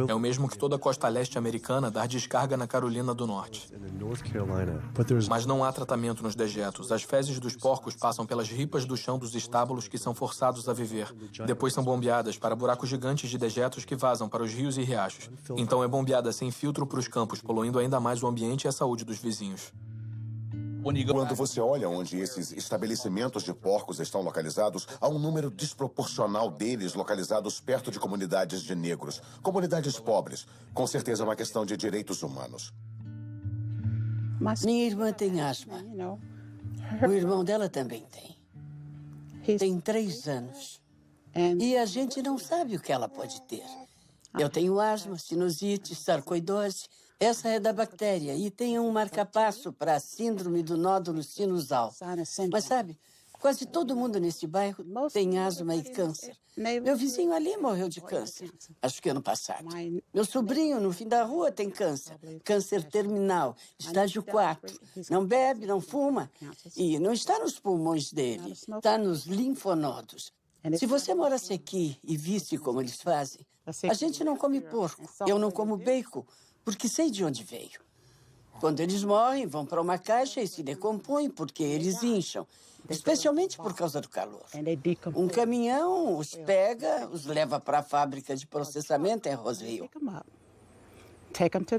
É o mesmo que toda a costa leste americana dar descarga na Carolina do Norte. Mas não há tratamento nos dejetos. As fezes dos porcos passam pelas ripas do chão dos estábulos que são forçados a viver. Depois são bombeadas para buracos gigantes de dejetos que vazam para os rios e riachos. Então é bombeada sem filtro para os campos, poluindo ainda mais o ambiente e a saúde dos vizinhos. Quando você olha onde esses estabelecimentos de porcos estão localizados, há um número desproporcional deles localizados perto de comunidades de negros, comunidades pobres. Com certeza é uma questão de direitos humanos. Minha irmã tem asma. O irmão dela também tem. Tem 3 anos. E a gente não sabe o que ela pode ter. Eu tenho asma, sinusite, sarcoidose. Essa é da bactéria e tem um marcapasso para a síndrome do nódulo sinusal. Mas sabe, quase todo mundo nesse bairro tem asma e câncer. Meu vizinho ali morreu de câncer, acho que ano passado. Meu sobrinho no fim da rua tem câncer, câncer terminal, estágio 4. Não bebe, não fuma e não está nos pulmões dele, está nos linfonodos. Se você morasse aqui e visse como eles fazem, a gente não come porco, eu não como bacon, porque sei de onde veio. Quando eles morrem, vão para uma caixa e se decompõem porque eles incham, especialmente por causa do calor. Um caminhão os pega, os leva para a fábrica de processamento em Roseville.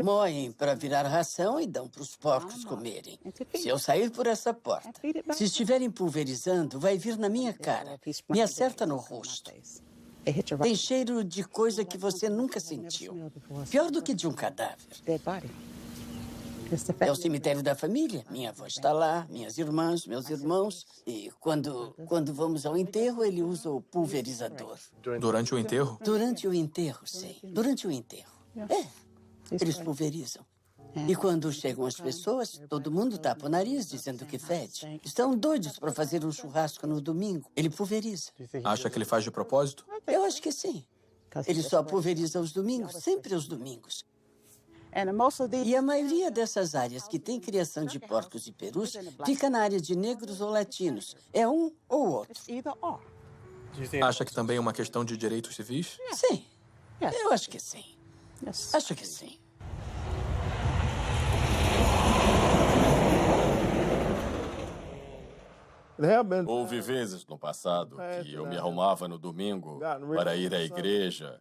Moem para virar ração e dão para os porcos comerem. Se eu sair por essa porta, se estiverem pulverizando, vai vir na minha cara, me acerta no rosto. Tem cheiro de coisa que você nunca sentiu. Pior do que de um cadáver. É o cemitério da família. Minha avó está lá, minhas irmãs, meus irmãos. E quando vamos ao enterro, ele usa o pulverizador. Durante o enterro? Durante o enterro, sim. Durante o enterro. Eles pulverizam. E quando chegam as pessoas, todo mundo tapa o nariz dizendo que fede. Estão doidos para fazer um churrasco no domingo. Ele pulveriza. Acha que ele faz de propósito? Eu acho que sim. Ele só pulveriza aos domingos, sempre aos domingos. E a maioria dessas áreas que tem criação de porcos e perus fica na área de negros ou latinos. É um ou outro. Acha que também é uma questão de direitos civis? Sim. Eu acho que sim. Acho que sim. Houve vezes no passado que eu me arrumava no domingo para ir à igreja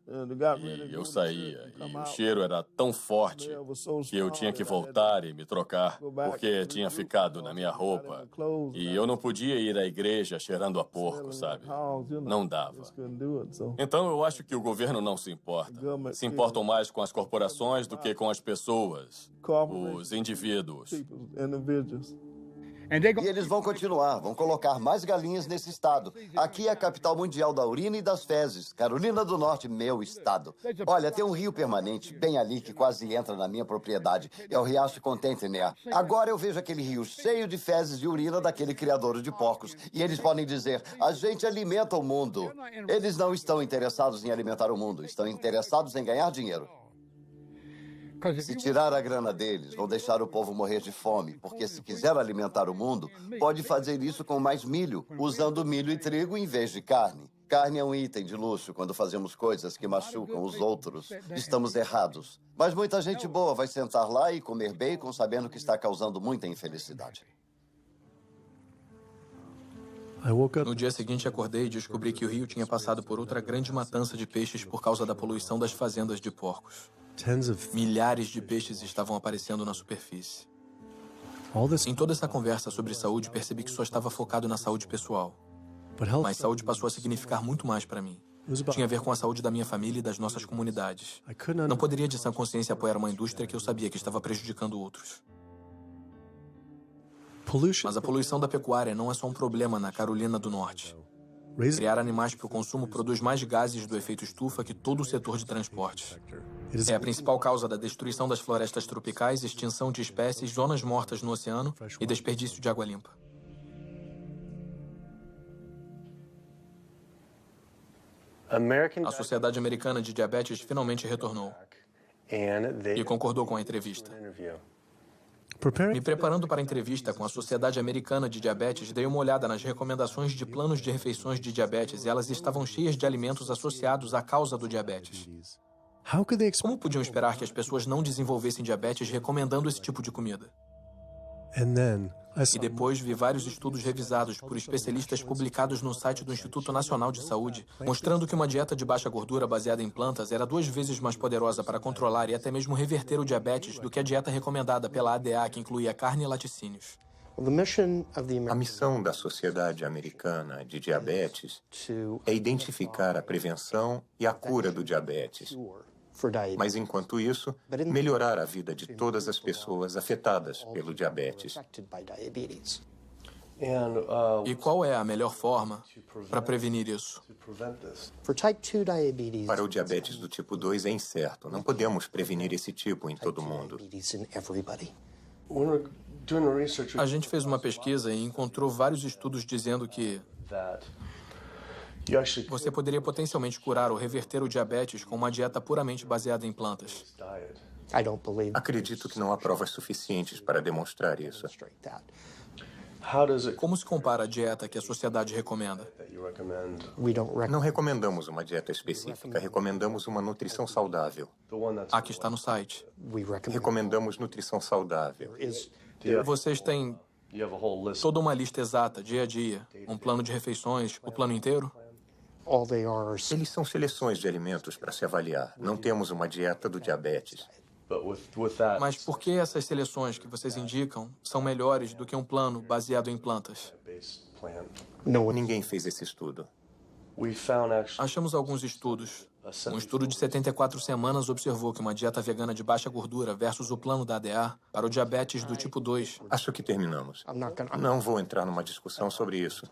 e eu saía. E o cheiro era tão forte que eu tinha que voltar e me trocar porque tinha ficado na minha roupa. E eu não podia ir à igreja cheirando a porco, sabe? Não dava. Então eu acho que o governo não se importa. Se importam mais com as corporações do que com as pessoas, os indivíduos. E eles vão continuar, vão colocar mais galinhas nesse estado. Aqui é a capital mundial da urina e das fezes. Carolina do Norte, meu estado. Olha, tem um rio permanente bem ali que quase entra na minha propriedade. É o Riacho Contentner. Agora eu vejo aquele rio cheio de fezes e urina daquele criador de porcos. E eles podem dizer, a gente alimenta o mundo. Eles não estão interessados em alimentar o mundo, estão interessados em ganhar dinheiro. Se tirar a grana deles, vão deixar o povo morrer de fome, porque se quiser alimentar o mundo, pode fazer isso com mais milho, usando milho e trigo em vez de carne. Carne é um item de luxo quando fazemos coisas que machucam os outros. Estamos errados. Mas muita gente boa vai sentar lá e comer bacon sabendo que está causando muita infelicidade. No dia seguinte, acordei e descobri que o rio tinha passado por outra grande matança de peixes por causa da poluição das fazendas de porcos. Milhares de peixes estavam aparecendo na superfície. Em toda essa conversa sobre saúde, percebi que só estava focado na saúde pessoal. Mas saúde passou a significar muito mais para mim. Tinha a ver com a saúde da minha família e das nossas comunidades. Não poderia, de sã consciência, apoiar uma indústria que eu sabia que estava prejudicando outros. Mas a poluição da pecuária não é só um problema na Carolina do Norte. Criar animais para o consumo produz mais gases do efeito estufa que todo o setor de transportes. É a principal causa da destruição das florestas tropicais, extinção de espécies, zonas mortas no oceano e desperdício de água limpa. A Sociedade Americana de Diabetes finalmente retornou e concordou com a entrevista. Me preparando para a entrevista com a Sociedade Americana de Diabetes, dei uma olhada nas recomendações de planos de refeições de diabetes e elas estavam cheias de alimentos associados à causa do diabetes. Como podiam esperar que as pessoas não desenvolvessem diabetes recomendando esse tipo de comida? E depois vi vários estudos revisados por especialistas publicados no site do Instituto Nacional de Saúde, mostrando que uma dieta de baixa gordura baseada em plantas era 2 vezes mais poderosa para controlar e até mesmo reverter o diabetes do que a dieta recomendada pela ADA, que incluía carne e laticínios. A missão da Sociedade Americana de Diabetes é identificar a prevenção e a cura do diabetes. Mas, enquanto isso, melhorar a vida de todas as pessoas afetadas pelo diabetes. E qual é a melhor forma para prevenir isso? Para o diabetes do tipo 2 é incerto. Não podemos prevenir esse tipo em todo mundo. A gente fez uma pesquisa e encontrou vários estudos dizendo que você poderia potencialmente curar ou reverter o diabetes com uma dieta puramente baseada em plantas. Acredito que não há provas suficientes para demonstrar isso. Como se compara a dieta que a sociedade recomenda? Não recomendamos uma dieta específica, recomendamos uma nutrição saudável. A que está no site. Recomendamos nutrição saudável. Vocês têm toda uma lista exata, dia a dia, um plano de refeições, o plano inteiro? Eles são seleções de alimentos para se avaliar. Não temos uma dieta do diabetes. Mas por que essas seleções que vocês indicam são melhores do que um plano baseado em plantas? Ninguém fez esse estudo. Achamos alguns estudos Um estudo de 74 semanas observou que uma dieta vegana de baixa gordura versus o plano da ADA para o diabetes do tipo 2... Acho que terminamos. Não vou entrar numa discussão sobre isso.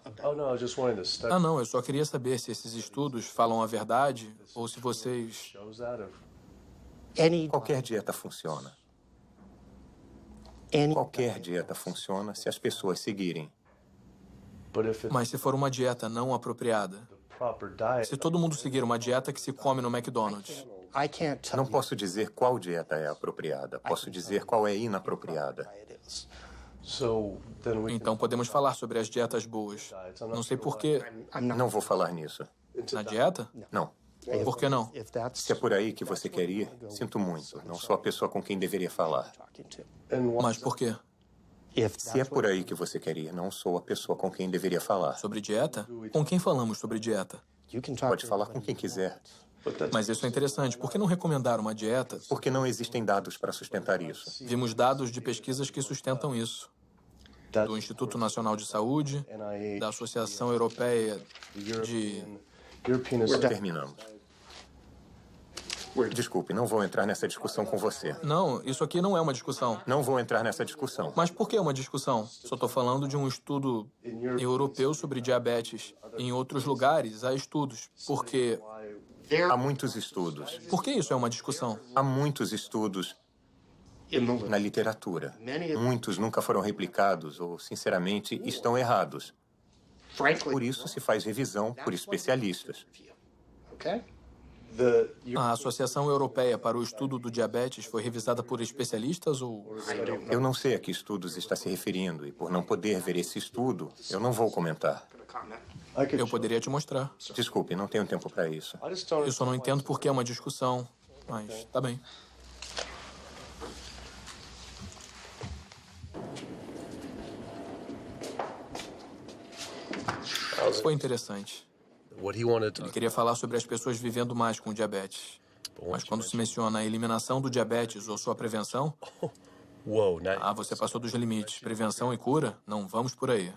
Ah, não, eu só queria saber se esses estudos falam a verdade ou se vocês... Qualquer dieta funciona. Qualquer dieta funciona se as pessoas seguirem. Mas se for uma dieta não apropriada, se todo mundo seguir uma dieta que se come no McDonald's... Não posso dizer qual dieta é apropriada. Posso dizer qual é inapropriada. Então podemos falar sobre as dietas boas. Não sei por quê. Não vou falar nisso. Na dieta? Não. Por que não? Se é por aí que você quer ir, sinto muito. Não sou a pessoa com quem deveria falar. Mas por quê? Se é por aí que você quer ir, não sou a pessoa com quem deveria falar. Sobre dieta? Com quem falamos sobre dieta? Pode falar com quem quiser. Mas isso é interessante. Por que não recomendar uma dieta? Porque não existem dados para sustentar isso. Vimos dados de pesquisas que sustentam isso. Do Instituto Nacional de Saúde, da Associação Europeia de... Terminamos. Desculpe, não vou entrar nessa discussão com você. Não, isso aqui não é uma discussão. Não vou entrar nessa discussão. Mas por que uma discussão? Só estou falando de um estudo europeu sobre diabetes. Em outros lugares, há estudos. Porque... Há muitos estudos. Por que isso é uma discussão? Há muitos estudos na literatura. Muitos nunca foram replicados ou, sinceramente, estão errados. Por isso se faz revisão por especialistas. A Associação Europeia para o Estudo do Diabetes foi revisada por especialistas ou... Eu não sei a que estudos está se referindo e, por não poder ver esse estudo, eu não vou comentar. Eu poderia te mostrar. Desculpe, não tenho tempo para isso. Eu só não entendo por que é uma discussão, mas tá bem. Foi interessante. Ele queria falar sobre as pessoas vivendo mais com diabetes. Mas quando se menciona a eliminação do diabetes ou sua prevenção... Ah, você passou dos limites. Prevenção e cura? Não vamos por aí.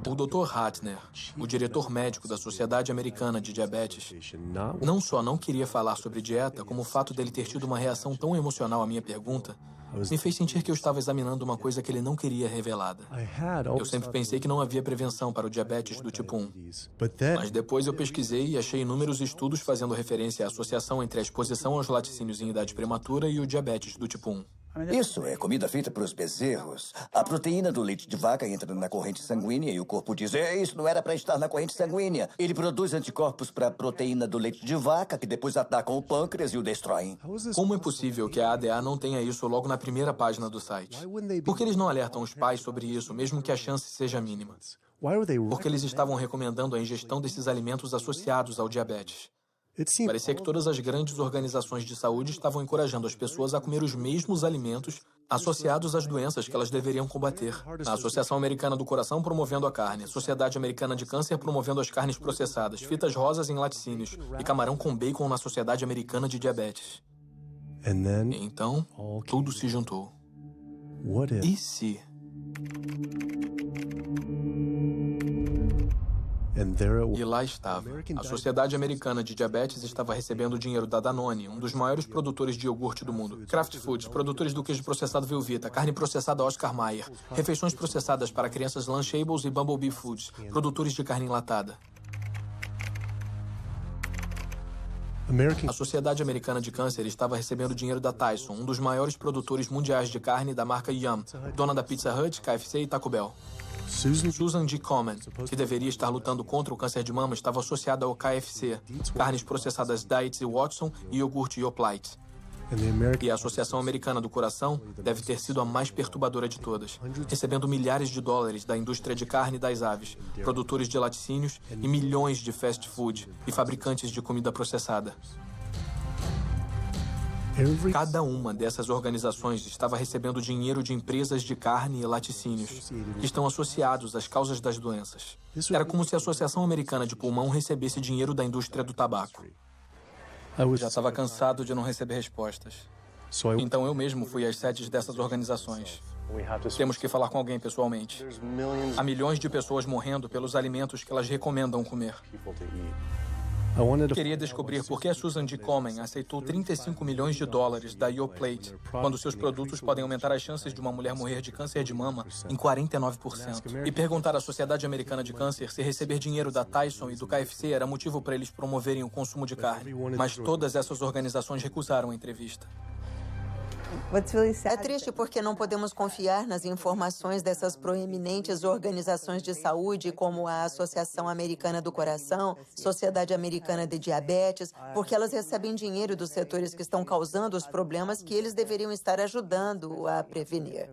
O Dr. Ratner, o diretor médico da Sociedade Americana de Diabetes, não só não queria falar sobre dieta, como o fato dele ter tido uma reação tão emocional à minha pergunta me fez sentir que eu estava examinando uma coisa que ele não queria revelada. Eu sempre pensei que não havia prevenção para o diabetes do tipo 1. Mas depois eu pesquisei e achei inúmeros estudos fazendo referência à associação entre a exposição aos laticínios em idade prematura e o diabetes do tipo 1. Isso é comida feita para os bezerros. A proteína do leite de vaca entra na corrente sanguínea e o corpo diz: isso não era para estar na corrente sanguínea. Ele produz anticorpos para a proteína do leite de vaca, que depois atacam o pâncreas e o destroem. Como é possível que a ADA não tenha isso logo na primeira página do site? Por que eles não alertam os pais sobre isso, mesmo que a chance seja mínima? Porque eles estavam recomendando a ingestão desses alimentos associados ao diabetes. Parecia que todas as grandes organizações de saúde estavam encorajando as pessoas a comer os mesmos alimentos associados às doenças que elas deveriam combater. A Associação Americana do Coração promovendo a carne, a Sociedade Americana de Câncer promovendo as carnes processadas, fitas rosas em laticínios e camarão com bacon na Sociedade Americana de Diabetes. Então, tudo se juntou. E se... E lá estava. A Sociedade Americana de Diabetes estava recebendo dinheiro da Danone, um dos maiores produtores de iogurte do mundo. Kraft Foods, produtores do queijo processado Velveeta, carne processada Oscar Mayer, refeições processadas para crianças Lunchables e Bumblebee Foods, produtores de carne enlatada. A Sociedade Americana de Câncer estava recebendo dinheiro da Tyson, um dos maiores produtores mundiais de carne da marca Yum, dona da Pizza Hut, KFC e Taco Bell. Susan G. Komen, que deveria estar lutando contra o câncer de mama, estava associada ao KFC, carnes processadas Diets e Watson e iogurte Yoplait. E a Associação Americana do Coração deve ter sido a mais perturbadora de todas, recebendo milhares de dólares da indústria de carne das aves, produtores de laticínios e milhões de fast food e fabricantes de comida processada. Cada uma dessas organizações estava recebendo dinheiro de empresas de carne e laticínios, que estão associados às causas das doenças. Era como se a Associação Americana de Pulmão recebesse dinheiro da indústria do tabaco. Já estava cansado de não receber respostas. Então eu mesmo fui às sedes dessas organizações. Temos que falar com alguém pessoalmente. Há milhões de pessoas morrendo pelos alimentos que elas recomendam comer. Queria descobrir por que a Susan G. Komen aceitou 35 milhões de dólares da Yoplait, quando seus produtos podem aumentar as chances de uma mulher morrer de câncer de mama em 49%. E perguntar à Sociedade Americana de Câncer se receber dinheiro da Tyson e do KFC era motivo para eles promoverem o consumo de carne. Mas todas essas organizações recusaram a entrevista. É triste porque não podemos confiar nas informações dessas proeminentes organizações de saúde, como a Associação Americana do Coração, Sociedade Americana de Diabetes, porque elas recebem dinheiro dos setores que estão causando os problemas que eles deveriam estar ajudando a prevenir.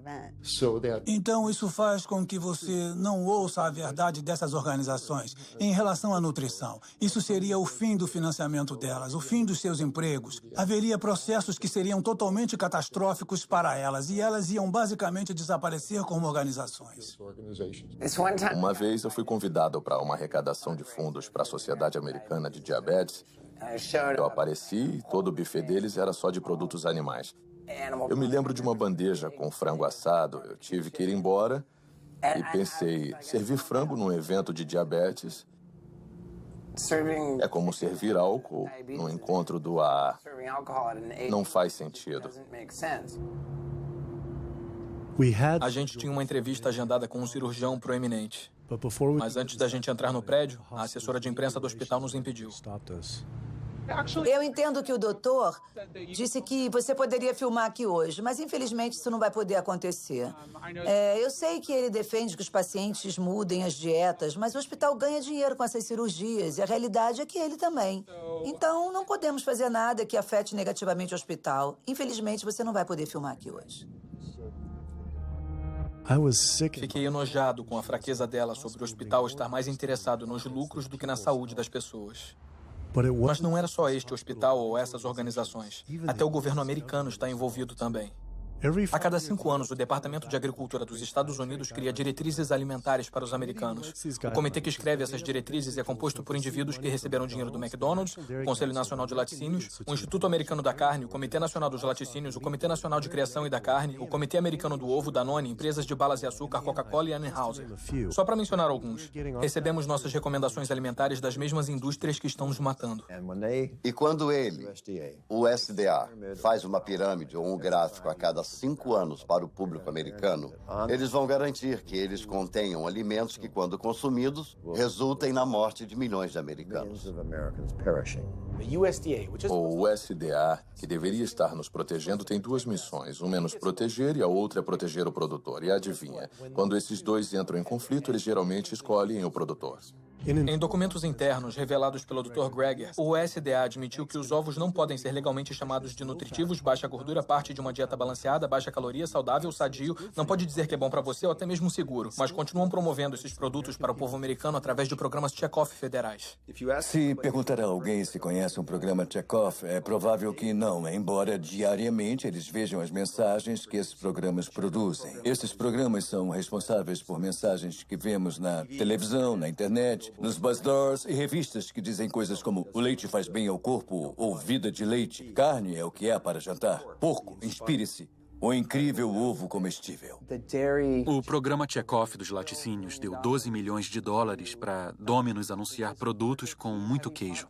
Então, isso faz com que você não ouça a verdade dessas organizações em relação à nutrição. Isso seria o fim do financiamento delas, o fim dos seus empregos. Haveria processos que seriam totalmente catastróficos para elas, e elas iam basicamente desaparecer como organizações. Uma vez eu fui convidado para uma arrecadação de fundos para a Sociedade Americana de Diabetes. Eu apareci e todo o buffet deles era só de produtos animais. Eu me lembro de uma bandeja com frango assado. Eu tive que ir embora e pensei, servir frango num evento de diabetes é como servir álcool no encontro do AA. Não faz sentido. A gente tinha uma entrevista agendada com um cirurgião proeminente. Mas antes da gente entrar no prédio, a assessora de imprensa do hospital nos impediu. Eu entendo que o doutor disse que você poderia filmar aqui hoje, mas infelizmente isso não vai poder acontecer. Eu sei que ele defende que os pacientes mudem as dietas, mas o hospital ganha dinheiro com essas cirurgias e a realidade é que ele também. Então, não podemos fazer nada que afete negativamente o hospital. Infelizmente, você não vai poder filmar aqui hoje. Fiquei enojado com a fraqueza dela sobre o hospital estar mais interessado nos lucros do que na saúde das pessoas. Mas não era só este hospital ou essas organizações. Até o governo americano está envolvido também. A cada 5 anos, o Departamento de Agricultura dos Estados Unidos cria diretrizes alimentares para os americanos. O comitê que escreve essas diretrizes é composto por indivíduos que receberam dinheiro do McDonald's, o Conselho Nacional de Laticínios, o Instituto Americano da Carne, o Comitê Nacional dos Laticínios, o Comitê Nacional de Criação e da Carne, o Comitê Americano do Ovo, Danone, empresas de balas e açúcar, Coca-Cola e Anheuser. Só para mencionar alguns, recebemos nossas recomendações alimentares das mesmas indústrias que estão nos matando. E quando ele, o SDA, faz uma pirâmide ou um gráfico a cada 5 anos para o público americano, eles vão garantir que eles contenham alimentos que, quando consumidos, resultem na morte de milhões de americanos. O USDA, que deveria estar nos protegendo, tem 2 missões. Uma é nos proteger e a outra é proteger o produtor. E adivinha, quando esses dois entram em conflito, eles geralmente escolhem o produtor. Em documentos internos revelados pelo Dr. Greger, o USDA admitiu que os ovos não podem ser legalmente chamados de nutritivos, baixa gordura, parte de uma dieta balanceada, baixa caloria, saudável, sadio, não pode dizer que é bom para você ou até mesmo seguro, mas continuam promovendo esses produtos para o povo americano através de programas check-off federais. Se perguntar a alguém se conhece um programa check-off, é provável que não, embora diariamente eles vejam as mensagens que esses programas produzem. Esses programas são responsáveis por mensagens que vemos na televisão, na internet, nos bazaars e revistas que dizem coisas como o leite faz bem ao corpo ou vida de leite, carne é o que é para jantar, porco, inspire-se, o incrível ovo comestível. O programa Check-Off dos laticínios deu 12 milhões de dólares para Domino's anunciar produtos com muito queijo.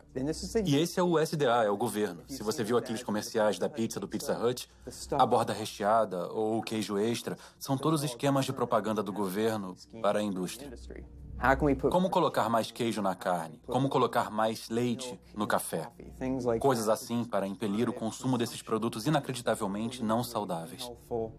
E esse é o USDA, é o governo. Se você viu aqueles comerciais da pizza do Pizza Hut, a borda recheada ou o queijo extra, são todos esquemas de propaganda do governo para a indústria. Como colocar mais queijo na carne? Como colocar mais leite no café? Coisas assim para impelir o consumo desses produtos inacreditavelmente não saudáveis. O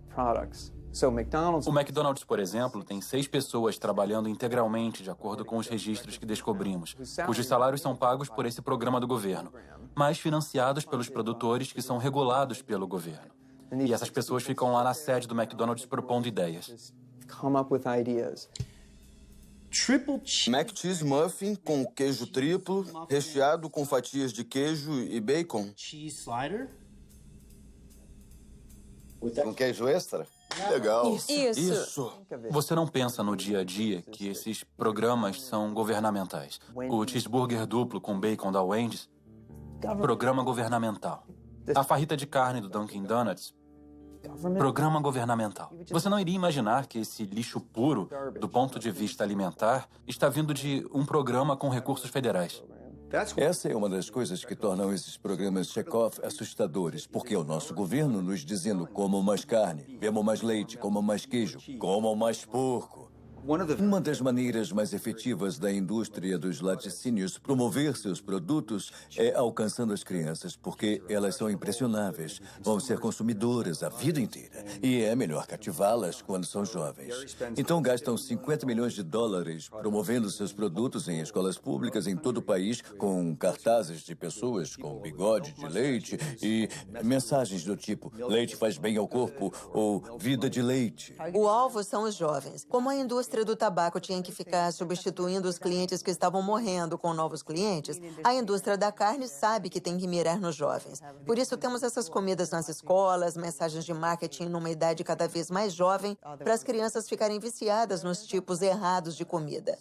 McDonald's, por exemplo, tem 6 pessoas trabalhando integralmente de acordo com os registros que descobrimos, cujos salários são pagos por esse programa do governo, mas financiados pelos produtores que são regulados pelo governo. E essas pessoas ficam lá na sede do McDonald's propondo ideias. Mac Cheese Muffin com queijo triplo, recheado com fatias de queijo e bacon. Com queijo extra? Legal. Isso. Você não pensa no dia a dia que esses programas são governamentais. O cheeseburger duplo com bacon da Wendy's, programa governamental. A farrita de carne do Dunkin' Donuts, Programa governamental. Você não iria imaginar que esse lixo puro, do ponto de vista alimentar, está vindo de um programa com recursos federais. Essa é uma das coisas que tornam esses programas Chekhov assustadores, porque é o nosso governo nos dizendo: comam mais carne, bebam mais leite, comam mais queijo, comam mais porco. Uma das maneiras mais efetivas da indústria dos laticínios promover seus produtos é alcançando as crianças, porque elas são impressionáveis, vão ser consumidoras a vida inteira, e é melhor cativá-las quando são jovens. Então gastam $50 milhões promovendo seus produtos em escolas públicas em todo o país, com cartazes de pessoas com bigode de leite e mensagens do tipo: leite faz bem ao corpo ou vida de leite. O alvo são os jovens. Como a indústria do tabaco tinha que ficar substituindo os clientes que estavam morrendo com novos clientes, a indústria da carne sabe que tem que mirar nos jovens. Por isso temos essas comidas nas escolas, mensagens de marketing numa idade cada vez mais jovem, para as crianças ficarem viciadas nos tipos errados de comida.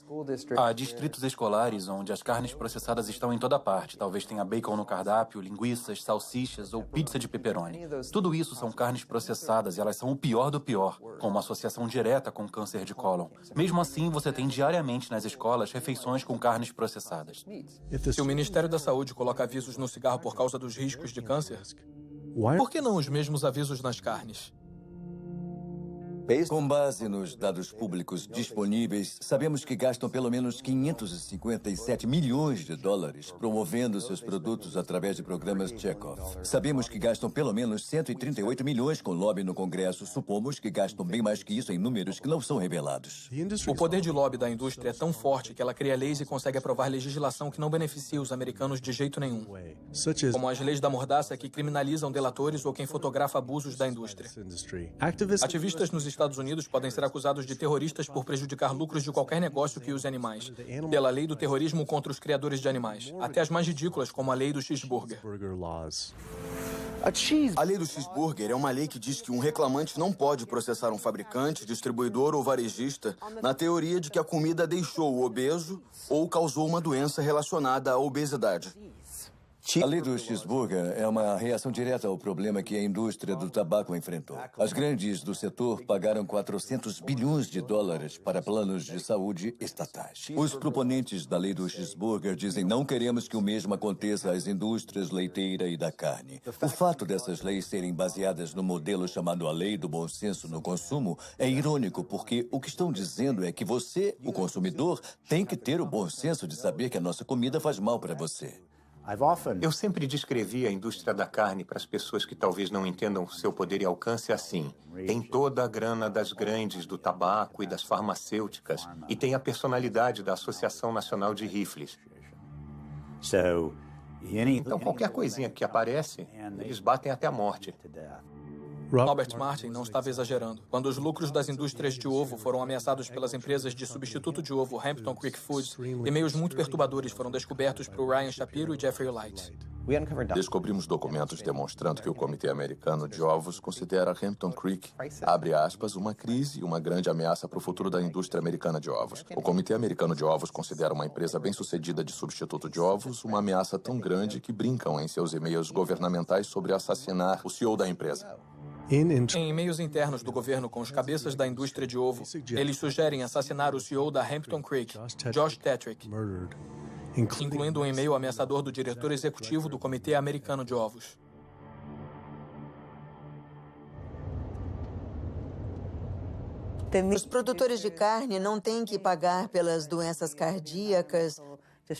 Há distritos escolares onde as carnes processadas estão em toda parte. Talvez tenha bacon no cardápio, linguiças, salsichas ou pizza de pepperoni. Tudo isso são carnes processadas e elas são o pior do pior, com uma associação direta com câncer de cólon. Mesmo assim, você tem diariamente nas escolas refeições com carnes processadas. Se o Ministério da Saúde coloca avisos no cigarro por causa dos riscos de câncer, por que não os mesmos avisos nas carnes? Com base nos dados públicos disponíveis, sabemos que gastam pelo menos $557 milhões promovendo seus produtos através de programas Chekhov. Sabemos que gastam pelo menos 138 milhões com lobby no Congresso. Supomos que gastam bem mais que isso em números que não são revelados. O poder de lobby da indústria é tão forte que ela cria leis e consegue aprovar legislação que não beneficia os americanos de jeito nenhum. Como as leis da mordaça que criminalizam delatores ou quem fotografa abusos da indústria. Ativistas nos Estados Unidos podem ser acusados de terroristas por prejudicar lucros de qualquer negócio que use animais, pela lei do terrorismo contra os criadores de animais, até as mais ridículas, como a lei do cheeseburger. A lei do cheeseburger é uma lei que diz que um reclamante não pode processar um fabricante, distribuidor ou varejista na teoria de que a comida deixou o obeso ou causou uma doença relacionada à obesidade. A lei do cheeseburger é uma reação direta ao problema que a indústria do tabaco enfrentou. As grandes do setor pagaram $400 bilhões para planos de saúde estatais. Os proponentes da lei do cheeseburger dizem: não queremos que o mesmo aconteça às indústrias leiteira e da carne. O fato dessas leis serem baseadas no modelo chamado a lei do bom senso no consumo é irônico, porque o que estão dizendo é que você, o consumidor, tem que ter o bom senso de saber que a nossa comida faz mal para você. Eu sempre descrevi a indústria da carne para as pessoas que talvez não entendam seu poder e alcance assim. Tem toda a grana das grandes do tabaco e das farmacêuticas e tem a personalidade da Associação Nacional de Rifles. Então, qualquer coisinha que aparece, eles batem até a morte. Robert Martin não estava exagerando. Quando os lucros das indústrias de ovo foram ameaçados pelas empresas de substituto de ovo Hampton Creek Foods, e-mails muito perturbadores foram descobertos por Ryan Shapiro e Jeffrey Light. Descobrimos documentos demonstrando que o Comitê Americano de Ovos considera Hampton Creek, abre aspas, uma crise e uma grande ameaça para o futuro da indústria americana de ovos. O Comitê Americano de Ovos considera uma empresa bem-sucedida de substituto de ovos uma ameaça tão grande que brincam em seus e-mails governamentais sobre assassinar o CEO da empresa. Em e-mails internos do governo com os cabeças da indústria de ovo, eles sugerem assassinar o CEO da Hampton Creek, Josh Tetrick, incluindo um e-mail ameaçador do diretor executivo do Comitê Americano de Ovos. Os produtores de carne não têm que pagar pelas doenças cardíacas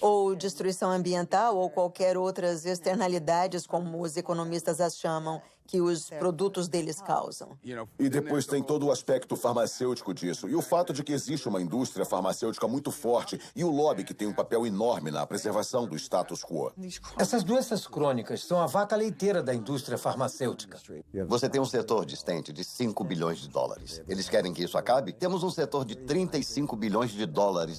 ou destruição ambiental ou qualquer outras externalidades, como os economistas as chamam, que os produtos deles causam. E depois tem todo o aspecto farmacêutico disso. E o fato de que existe uma indústria farmacêutica muito forte e o lobby que tem um papel enorme na preservação do status quo. Essas doenças crônicas são a vaca leiteira da indústria farmacêutica. Você tem um setor de stent de $5 bilhões. Eles querem que isso acabe? Temos um setor de $35 bilhões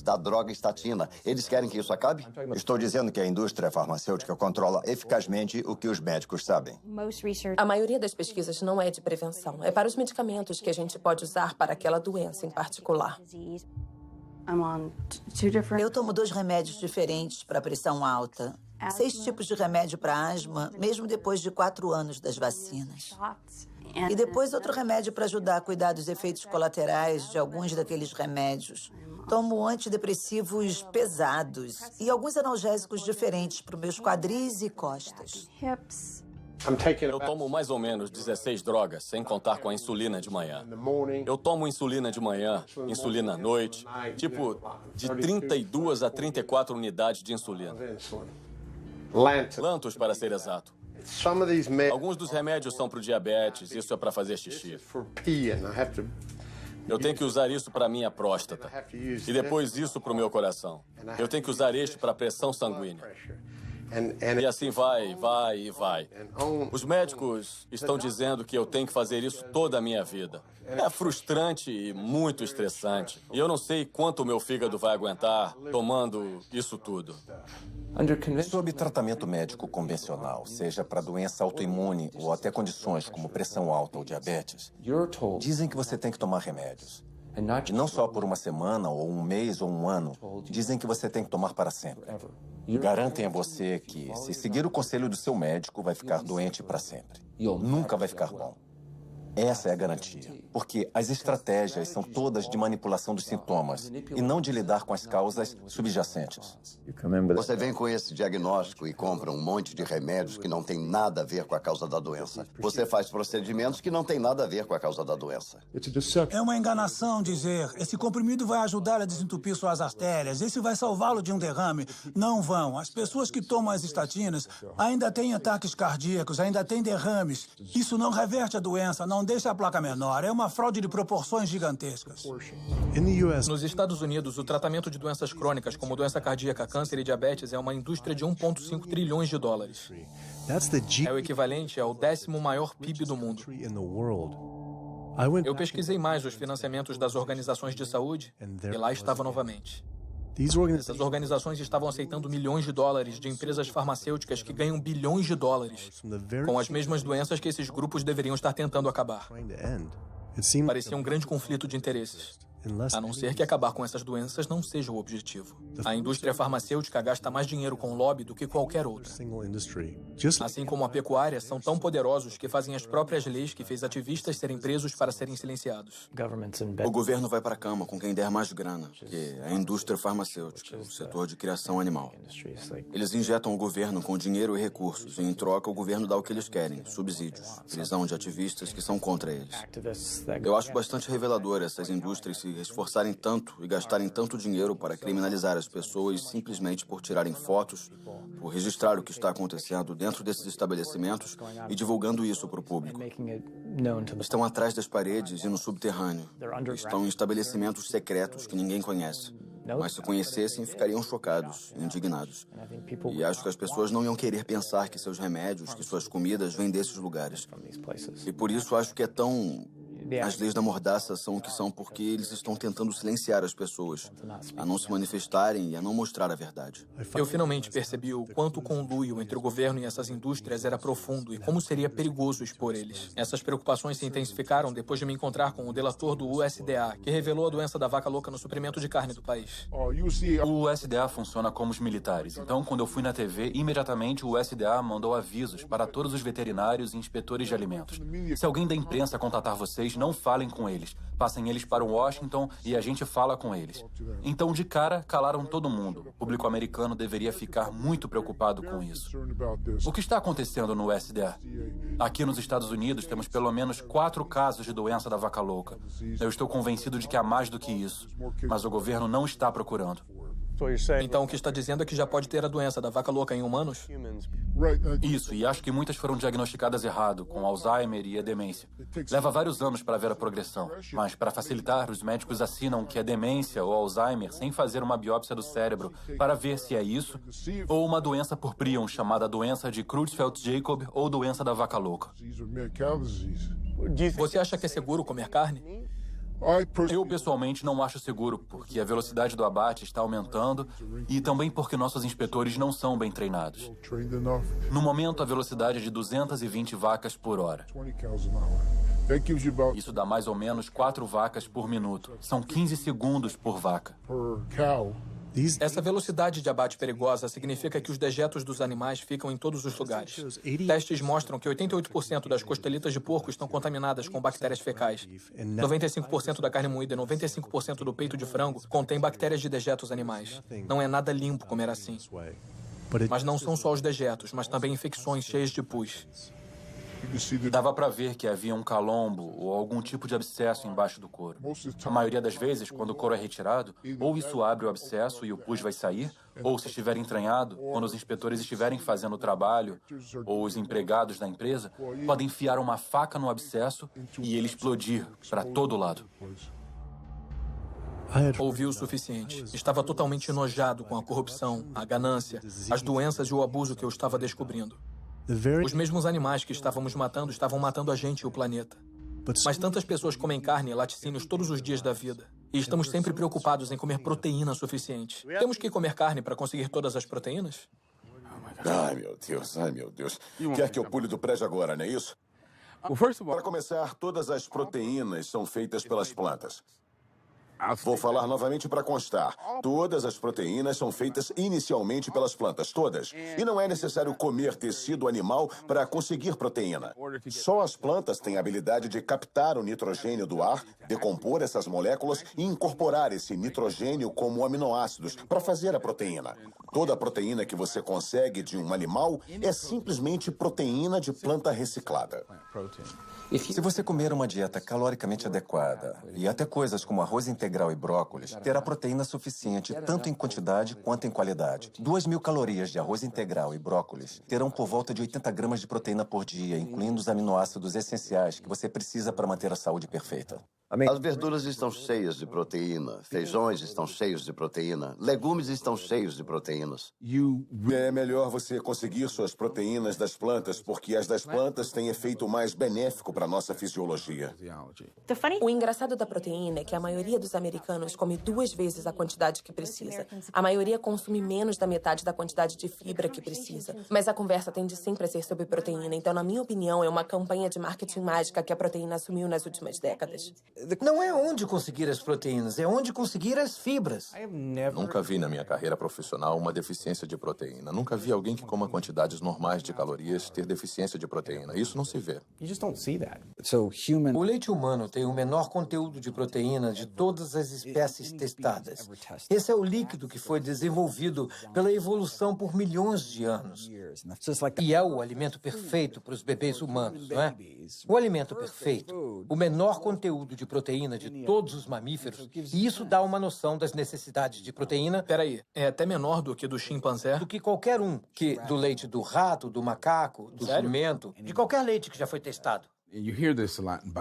da droga estatina. Eles querem que isso acabe? Estou dizendo que a indústria farmacêutica controla eficazmente o que os médicos sabem. A maioria das pesquisas não é de prevenção. É para os medicamentos que a gente pode usar para aquela doença em particular. Eu tomo 2 remédios diferentes para pressão alta. 6 tipos de remédio para asma, mesmo depois de 4 anos das vacinas. E depois outro remédio para ajudar a cuidar dos efeitos colaterais de alguns daqueles remédios. Tomo antidepressivos pesados e alguns analgésicos diferentes para os meus quadris e costas. Eu tomo mais ou menos 16 drogas, sem contar com a insulina de manhã. Eu tomo insulina de manhã, insulina à noite, tipo de 32 a 34 unidades de insulina. Lantus, para ser exato. Alguns dos remédios são para o diabetes, isso é para fazer xixi. Eu tenho que usar isso para minha próstata. E depois isso para o meu coração. Eu tenho que usar este para a pressão sanguínea. E assim vai. Os médicos estão dizendo que eu tenho que fazer isso toda a minha vida. É frustrante e muito estressante. E eu não sei quanto o meu fígado vai aguentar tomando isso tudo. Sob tratamento médico convencional, seja para doença autoimune ou até condições como pressão alta ou diabetes, dizem que você tem que tomar remédios. E não só por uma semana, ou um mês, ou um ano. Dizem que você tem que tomar para sempre. Garantem a você que, se seguir o conselho do seu médico, vai ficar doente para sempre. Nunca vai ficar bom. Essa é a garantia, porque as estratégias são todas de manipulação dos sintomas e não de lidar com as causas subjacentes. Você vem com esse diagnóstico e compra um monte de remédios que não tem nada a ver com a causa da doença. Você faz procedimentos que não tem nada a ver com a causa da doença. É uma enganação dizer, esse comprimido vai ajudar a desentupir suas artérias, esse vai salvá-lo de um derrame. Não vão. As pessoas que tomam as estatinas ainda têm ataques cardíacos, ainda têm derrames. Isso não reverte a doença, não deixa a placa menor. É uma fraude de proporções gigantescas. Nos Estados Unidos, o tratamento de doenças crônicas, como doença cardíaca, câncer e diabetes, é uma indústria de 1,5 trilhões de dólares. É o equivalente ao 10º maior PIB do mundo. Eu pesquisei mais os financiamentos das organizações de saúde e lá estava novamente. Essas organizações estavam aceitando milhões de dólares de empresas farmacêuticas que ganham bilhões de dólares com as mesmas doenças que esses grupos deveriam estar tentando acabar. Parecia um grande conflito de interesses. A não ser que acabar com essas doenças não seja o objetivo. A indústria farmacêutica gasta mais dinheiro com lobby do que qualquer outra. Assim como a pecuária, são tão poderosos que fazem as próprias leis que fez ativistas serem presos para serem silenciados. O governo vai para a cama com quem der mais grana, que é a indústria farmacêutica, o setor de criação animal. Eles injetam o governo com dinheiro e recursos, e em troca o governo dá o que eles querem, subsídios, prisão de ativistas que são contra eles. Eu acho bastante revelador essas indústrias se esforçarem tanto e gastarem tanto dinheiro para criminalizar as pessoas simplesmente por tirarem fotos, por registrar o que está acontecendo dentro desses estabelecimentos e divulgando isso para o público. Estão atrás das paredes e no subterrâneo. Estão em estabelecimentos secretos que ninguém conhece. Mas se conhecessem, ficariam chocados, indignados. E acho que as pessoas não iam querer pensar que seus remédios, que suas comidas vêm desses lugares. E por isso acho que é tão... As leis da mordaça são o que são porque eles estão tentando silenciar as pessoas, a não se manifestarem e a não mostrar a verdade. Eu finalmente percebi o quanto o conluio entre o governo e essas indústrias era profundo e como seria perigoso expor eles. Essas preocupações se intensificaram depois de me encontrar com o delator do USDA, que revelou a doença da vaca louca no suprimento de carne do país. O USDA funciona como os militares. Então, quando eu fui na TV, imediatamente o USDA mandou avisos para todos os veterinários e inspetores de alimentos. Se alguém da imprensa contatar vocês, não falem com eles. Passem eles para Washington e a gente fala com eles. Então, de cara, calaram todo mundo. O público americano deveria ficar muito preocupado com isso. O que está acontecendo no USDA? Aqui nos Estados Unidos, temos pelo menos 4 casos de doença da vaca louca. Eu estou convencido de que há mais do que isso. Mas o governo não está procurando. Então, o que está dizendo é que já pode ter a doença da vaca louca em humanos? Isso, e acho que muitas foram diagnosticadas errado, com Alzheimer e a demência. Leva vários anos para ver a progressão, mas para facilitar, os médicos assinam que é demência ou Alzheimer sem fazer uma biópsia do cérebro para ver se é isso ou uma doença por prion chamada doença de Creutzfeldt-Jakob ou doença da vaca louca. Você acha que é seguro comer carne? Eu, pessoalmente, não acho seguro, porque a velocidade do abate está aumentando e também porque nossos inspetores não são bem treinados. No momento, a velocidade é de 220 vacas por hora. Isso dá mais ou menos 4 vacas por minuto. São 15 segundos por vaca. Essa velocidade de abate perigosa significa que os dejetos dos animais ficam em todos os lugares. Testes mostram que 88% das costelitas de porco estão contaminadas com bactérias fecais. 95% da carne moída e 95% do peito de frango contém bactérias de dejetos animais. Não é nada limpo comer assim. Mas não são só os dejetos, mas também infecções cheias de pus. Dava para ver que havia um calombo ou algum tipo de abscesso embaixo do couro. A maioria das vezes, quando o couro é retirado, ou isso abre o abscesso e o pus vai sair, ou se estiver entranhado, quando os inspetores estiverem fazendo o trabalho, ou os empregados da empresa, podem enfiar uma faca no abscesso e ele explodir para todo lado. Ouvi o suficiente. Estava totalmente enojado com a corrupção, a ganância, as doenças e o abuso que eu estava descobrindo. Os mesmos animais que estávamos matando estavam matando a gente e o planeta. Mas tantas pessoas comem carne e laticínios todos os dias da vida. E estamos sempre preocupados em comer proteína suficiente. Temos que comer carne para conseguir todas as proteínas? Ai, meu Deus, ai, meu Deus. Quer que eu pule do prédio agora, não é isso? Para começar, todas as proteínas são feitas pelas plantas. Vou falar novamente para constar. Todas as proteínas são feitas inicialmente pelas plantas, todas. E não é necessário comer tecido animal para conseguir proteína. Só as plantas têm a habilidade de captar o nitrogênio do ar, decompor essas moléculas e incorporar esse nitrogênio como aminoácidos para fazer a proteína. Toda a proteína que você consegue de um animal é simplesmente proteína de planta reciclada. Se você comer uma dieta caloricamente adequada e até coisas como arroz integral e brócolis, terá proteína suficiente tanto em quantidade quanto em qualidade. 2.000 calorias de arroz integral e brócolis terão por volta de 80 gramas de proteína por dia, incluindo os aminoácidos essenciais que você precisa para manter a saúde perfeita. As verduras estão cheias de proteína, feijões estão cheios de proteína, legumes estão cheios de proteínas. É melhor você conseguir suas proteínas das plantas, porque as das plantas têm efeito mais benéfico para a nossa fisiologia. O engraçado da proteína é que a maioria dos americanos come 2 vezes a quantidade que precisa. A maioria consome menos da metade da quantidade de fibra que precisa. Mas a conversa tende sempre a ser sobre proteína, então, na minha opinião, é uma campanha de marketing mágica que a proteína assumiu nas últimas décadas. Não é onde conseguir as proteínas, é onde conseguir as fibras. Nunca vi na minha carreira profissional uma deficiência de proteína. Nunca vi alguém que coma quantidades normais de calorias ter deficiência de proteína. Isso não se vê. O leite humano tem o menor conteúdo de proteína de todas as espécies testadas. Esse é o líquido que foi desenvolvido pela evolução por milhões de anos. E é o alimento perfeito para os bebês humanos, não é? O alimento perfeito, o menor conteúdo de proteína de todos os mamíferos, e isso dá uma noção das necessidades de proteína. Peraí, é até menor do que do chimpanzé? Do que qualquer um, que do leite do rato, do macaco, do jumento, de qualquer leite que já foi testado.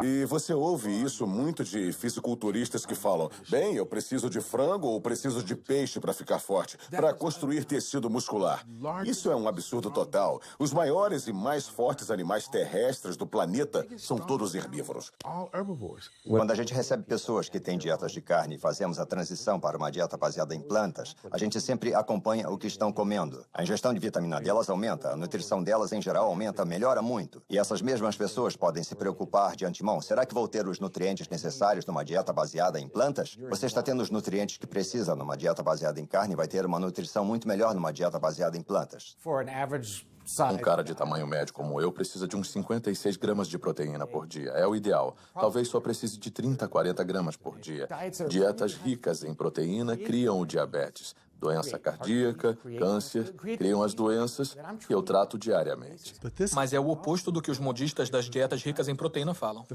E você ouve isso muito de fisiculturistas que falam: bem, eu preciso de frango ou preciso de peixe para ficar forte, para construir tecido muscular. Isso é um absurdo total. Os maiores e mais fortes animais terrestres do planeta são todos herbívoros. Quando a gente recebe pessoas que têm dietas de carne e fazemos a transição para uma dieta baseada em plantas, a gente sempre acompanha o que estão comendo. A ingestão de vitamina delas aumenta, a nutrição delas em geral aumenta, melhora muito. E essas mesmas pessoas podem se preocupar de antemão. Será que vou ter os nutrientes necessários numa dieta baseada em plantas? Você está tendo os nutrientes que precisa numa dieta baseada em carne e vai ter uma nutrição muito melhor numa dieta baseada em plantas. Um cara de tamanho médio como eu precisa de uns 56 gramas de proteína por dia. É o ideal. Talvez só precise de 30 a 40 gramas por dia. Dietas ricas em proteína criam o diabetes, doença cardíaca, câncer, criam as doenças que eu trato diariamente. Mas é o oposto do que os modistas das dietas ricas em proteína falam.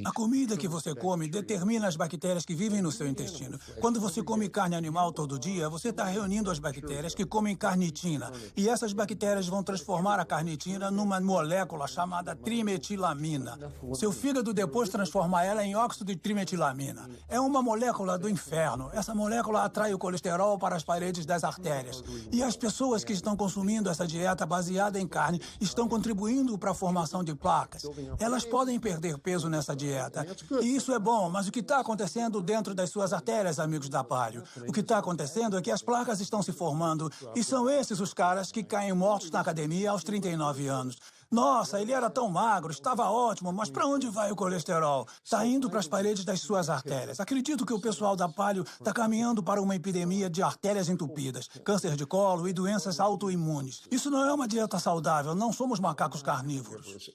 A comida que você come determina as bactérias que vivem no seu intestino. Quando você come carne animal todo dia, você está reunindo as bactérias que comem carnitina. E essas bactérias vão transformar a carnitina numa molécula chamada trimetilamina. Seu fígado depois transforma ela em óxido de trimetilamina. É uma molécula do inferno. Essa molécula atrai o colesterol para as paredes das artérias. E as pessoas que estão consumindo essa dieta baseada em carne estão contribuindo para a formação de placas. Elas podem perder peso nessa dieta. E isso é bom, mas o que está acontecendo dentro das suas artérias, amigos da Paleo? O que está acontecendo é que as placas estão se formando e são esses os caras que caem mortos na academia aos 39 anos. Nossa, ele era tão magro, estava ótimo, mas para onde vai o colesterol? Está indo para as paredes das suas artérias. Acredito que o pessoal da Paleo está caminhando para uma epidemia de artérias entupidas, câncer de colo e doenças autoimunes. Isso não é uma dieta saudável, não somos macacos carnívoros.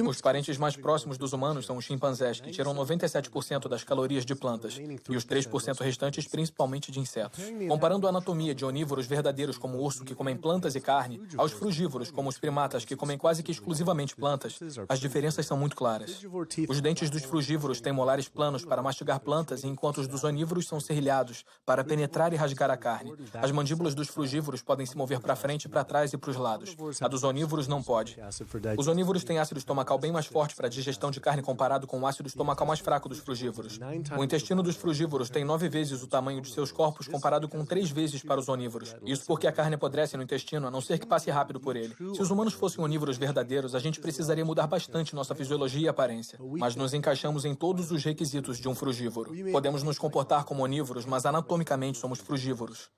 Os parentes mais próximos dos humanos são os chimpanzés, que tiram 97% das calorias de plantas, e os 3% restantes principalmente de insetos. Comparando a anatomia de onívoros verdadeiros como o urso, que comem plantas e carne, aos frugívoros, como os primatas, que comem quase que exclusivamente plantas, as diferenças são muito claras. Os dentes dos frugívoros têm molares planos para mastigar plantas, enquanto os dos onívoros são serrilhados para penetrar e rasgar a carne. As mandíbulas dos frugívoros podem se mover para frente, para trás e para os lados. A dos onívoros não pode. Os onívoros têm ácido estomacal bem mais forte para a digestão de carne comparado com o ácido estomacal mais fraco dos frugívoros. O intestino dos frugívoros tem 9 vezes o tamanho de seus corpos comparado com 3 vezes para os onívoros. Isso porque a carne apodrece no intestino, a não ser que passe rápido por ele. Se os humanos fossem onívoros verdadeiros, a gente precisaria mudar bastante nossa fisiologia e aparência. Mas nos encaixamos em todos os requisitos de um frugívoro. Podemos nos comportar como onívoros, mas anatomicamente somos frugívoros.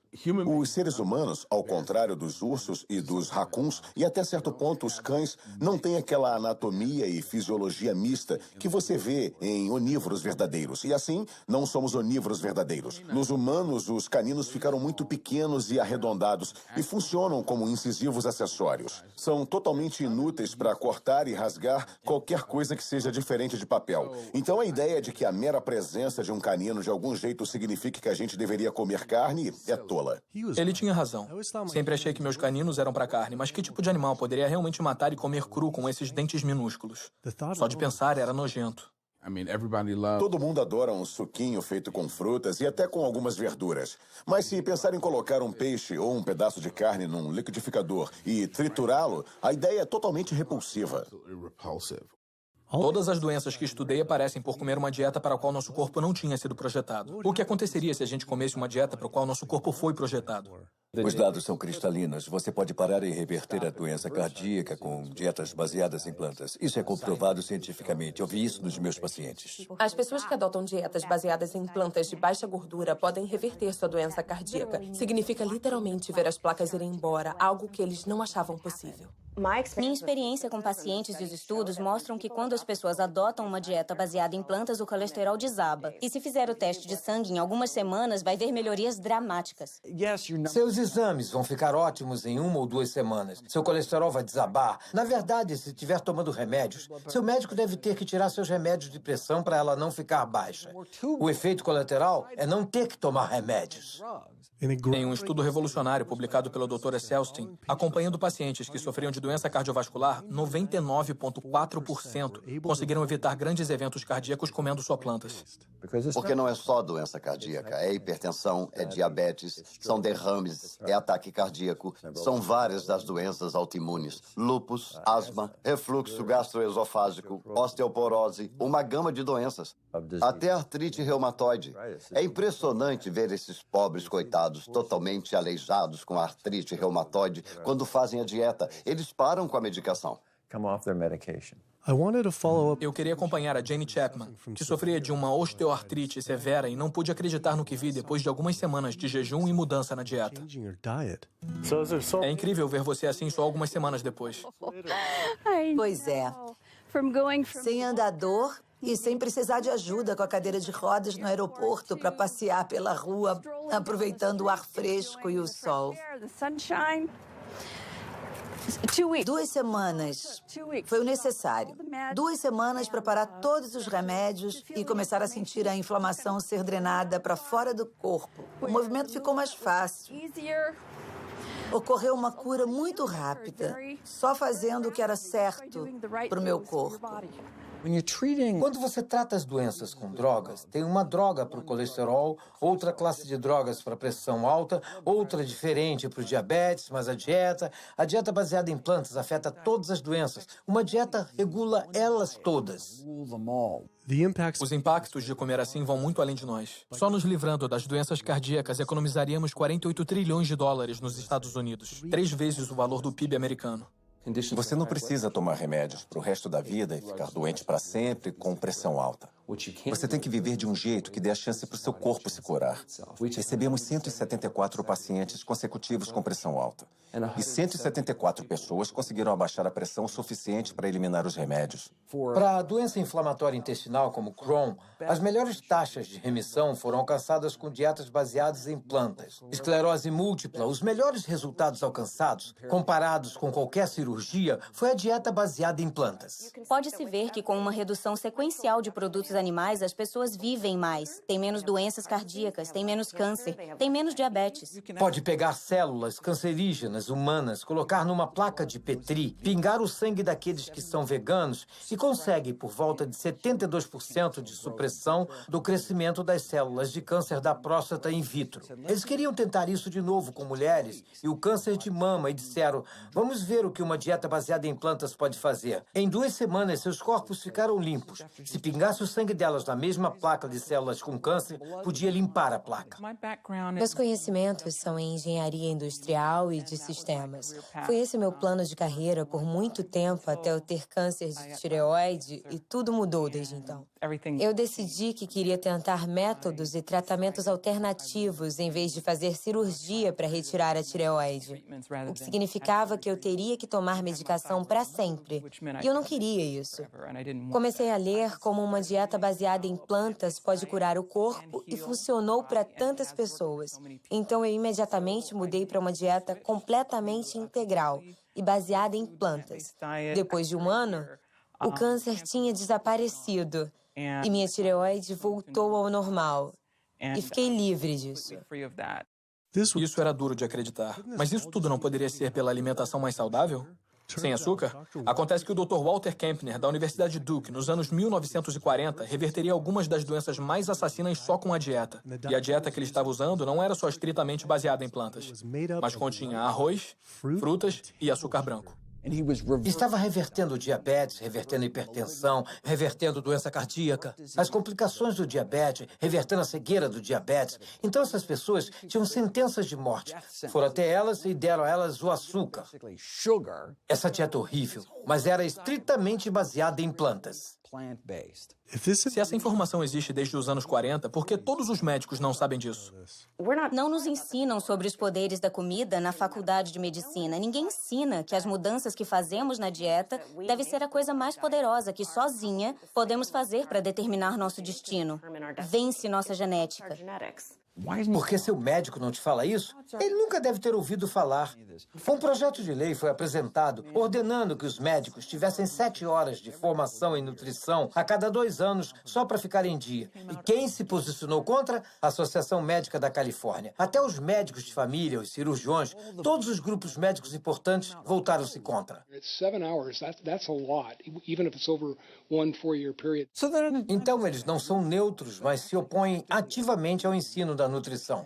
Os seres humanos, ao contrário dos ursos e dos racuns, e até certo ponto os cães, não têm aquela anatomia e fisiologia mista que você vê em onívoros verdadeiros. E assim, não somos onívoros verdadeiros. Nos humanos, os caninos ficaram muito pequenos e arredondados e funcionam como incisivos acessórios. São totalmente inúteis para cortar e rasgar qualquer coisa que seja diferente de papel. Então a ideia de que a mera presença de um canino de algum jeito signifique que a gente deveria comer carne é tola. Ele tinha razão. Sempre achei que meus caninos eram para carne, mas que tipo de animal poderia realmente matar e comer cru com esses dentes minúsculos? Só de pensar era nojento. Todo mundo adora um suquinho feito com frutas e até com algumas verduras. Mas se pensar em colocar um peixe ou um pedaço de carne num liquidificador e triturá-lo, a ideia é totalmente repulsiva. Todas as doenças que estudei aparecem por comer uma dieta para a qual nosso corpo não tinha sido projetado. O que aconteceria se a gente comesse uma dieta para a qual nosso corpo foi projetado? Os dados são cristalinos. Você pode parar e reverter a doença cardíaca com dietas baseadas em plantas. Isso é comprovado cientificamente. Eu vi isso nos meus pacientes. As pessoas que adotam dietas baseadas em plantas de baixa gordura podem reverter sua doença cardíaca. Significa literalmente ver as placas irem embora, algo que eles não achavam possível. Minha experiência com pacientes e os estudos mostram que quando as pessoas adotam uma dieta baseada em plantas, o colesterol desaba. E se fizer o teste de sangue em algumas semanas, vai ver melhorias dramáticas. Seus exames vão ficar ótimos em 1 ou 2 semanas. Seu colesterol vai desabar. Na verdade, se estiver tomando remédios, seu médico deve ter que tirar seus remédios de pressão para ela não ficar baixa. O efeito colateral é não ter que tomar remédios. Em um estudo revolucionário publicado pela doutora Selstein, acompanhando pacientes que sofriam de doença cardiovascular, 99,4% conseguiram evitar grandes eventos cardíacos comendo só plantas. Porque não é só doença cardíaca, é hipertensão, é diabetes, são derrames, é ataque cardíaco, são várias das doenças autoimunes, lúpus, asma, refluxo gastroesofágico, osteoporose, uma gama de doenças, até artrite reumatoide. É impressionante ver esses pobres coitados totalmente aleijados com artrite reumatoide quando fazem a dieta. Eles param com a medicação. Eu queria acompanhar a Jane Chapman, que sofria de uma osteoartrite severa e não pude acreditar no que vi depois de algumas semanas de jejum e mudança na dieta. É incrível ver você assim só algumas semanas depois. Pois é. Sem andador e sem precisar de ajuda com a cadeira de rodas no aeroporto para passear pela rua, aproveitando o ar fresco e o sol. 2 semanas foi o necessário. 2 semanas para parar todos os remédios e começar a sentir a inflamação ser drenada para fora do corpo. O movimento ficou mais fácil. Ocorreu uma cura muito rápida, só fazendo o que era certo para o meu corpo. Quando você trata as doenças com drogas, tem uma droga para o colesterol, outra classe de drogas para a pressão alta, outra diferente para o diabetes, mas a dieta baseada em plantas afeta todas as doenças. Uma dieta regula elas todas. Os impactos de comer assim vão muito além de nós. Só nos livrando das doenças cardíacas, economizaríamos 48 trilhões de dólares nos Estados Unidos, 3 vezes o valor do PIB americano. Você não precisa tomar remédios para o resto da vida e ficar doente para sempre com pressão alta. Você tem que viver de um jeito que dê a chance para o seu corpo se curar. Recebemos 174 pacientes consecutivos com pressão alta. E 174 pessoas conseguiram abaixar a pressão o suficiente para eliminar os remédios. Para a doença inflamatória intestinal como Crohn, as melhores taxas de remissão foram alcançadas com dietas baseadas em plantas. Esclerose múltipla, os melhores resultados alcançados, comparados com qualquer cirurgia, foi a dieta baseada em plantas. Pode-se ver que com uma redução sequencial de produtos animais, as pessoas vivem mais, têm menos doenças cardíacas, têm menos câncer, têm menos diabetes. Pode pegar células cancerígenas humanas, colocar numa placa de Petri, pingar o sangue daqueles que são veganos e consegue por volta de 72% de supressão do crescimento das células de câncer da próstata in vitro. Eles queriam tentar isso de novo com mulheres e o câncer de mama e disseram, vamos ver o que uma dieta baseada em plantas pode fazer. Em 2 semanas, seus corpos ficaram limpos. Se pingasse o sangue delas na mesma placa de células com câncer, podia limpar a placa. Meus conhecimentos são em engenharia industrial e de sistemas. Foi esse meu plano de carreira por muito tempo até eu ter câncer de tireoide e tudo mudou desde então. Eu decidi que queria tentar métodos e tratamentos alternativos em vez de fazer cirurgia para retirar a tireoide, o que significava que eu teria que tomar medicação para sempre. E eu não queria isso. Comecei a ler como uma dieta baseada em plantas pode curar o corpo e funcionou para tantas pessoas. Então eu imediatamente mudei para uma dieta completamente integral e baseada em plantas. Depois de 1 ano, o câncer tinha desaparecido e minha tireoide voltou ao normal. E fiquei livre disso. Isso era duro de acreditar. Mas isso tudo não poderia ser pela alimentação mais saudável? Sem açúcar? Acontece que o Dr. Walter Kempner, da Universidade Duke, nos anos 1940, reverteria algumas das doenças mais assassinas só com a dieta. E a dieta que ele estava usando não era só estritamente baseada em plantas, mas continha arroz, frutas e açúcar branco. Estava revertendo o diabetes, revertendo a hipertensão, revertendo doença cardíaca, as complicações do diabetes, revertendo a cegueira do diabetes. Então essas pessoas tinham sentenças de morte. Foram até elas e deram a elas o açúcar. Essa dieta horrível, mas era estritamente baseada em plantas. Se essa informação existe desde os anos 40, por que todos os médicos não sabem disso? Não nos ensinam sobre os poderes da comida na faculdade de medicina. Ninguém ensina que as mudanças que fazemos na dieta deve ser a coisa mais poderosa que sozinha podemos fazer para determinar nosso destino. Vence nossa genética. Por que seu médico não te fala isso? Ele nunca deve ter ouvido falar. Um projeto de lei foi apresentado ordenando que os médicos tivessem 7 horas de formação em nutrição a cada 2 anos só para ficar em dia. E quem se posicionou contra? A Associação Médica da Califórnia. Até os médicos de família, os cirurgiões, todos os grupos médicos importantes voltaram-se contra. Então eles não são neutros, mas se opõem ativamente ao ensino da nutrição.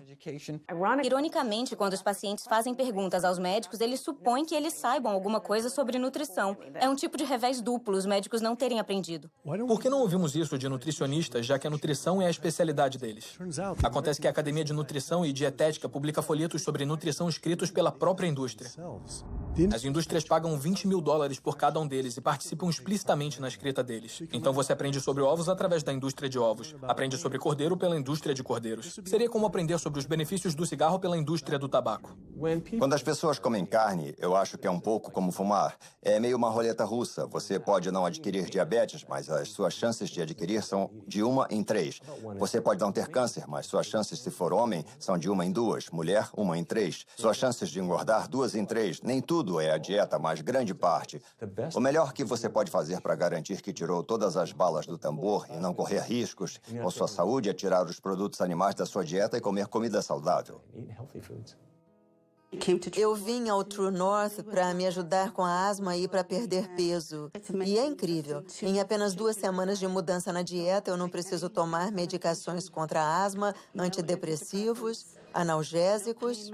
Ironicamente, quando os pacientes fazem perguntas aos médicos, eles supõem que eles saibam alguma coisa sobre nutrição. É um tipo de revés duplo, os médicos não terem aprendido. Por que não ouvimos isso de nutricionistas, já que a nutrição é a especialidade deles? Acontece que a Academia de Nutrição e Dietética publica folhetos sobre nutrição escritos pela própria indústria. As indústrias pagam $20 mil por cada um deles e participam explicitamente na escrita deles. Então você aprende sobre ovos através da indústria de ovos, aprende sobre cordeiro pela indústria de cordeiros. Seria como aprender sobre os benefícios do cigarro pela indústria do tabaco. Quando as pessoas comem carne, eu acho que é um pouco como fumar. É meio uma roleta russa. Você pode não adquirir diabetes, mas as suas chances de adquirir são de 1 em 3. Você pode não ter câncer, mas suas chances, se for homem, são de 1 em 2. Mulher, 1 em 3. Suas chances de engordar, 2 em 3. Nem tudo é a dieta, mas grande parte. O melhor que você pode fazer para garantir que tirou todas as balas do tambor e não correr riscos com sua saúde é tirar os produtos animais da sua dieta e comer comida saudável. Eu vim ao True North para me ajudar com a asma e para perder peso. E é incrível. Em apenas 2 semanas de mudança na dieta, eu não preciso tomar medicações contra a asma, antidepressivos, analgésicos,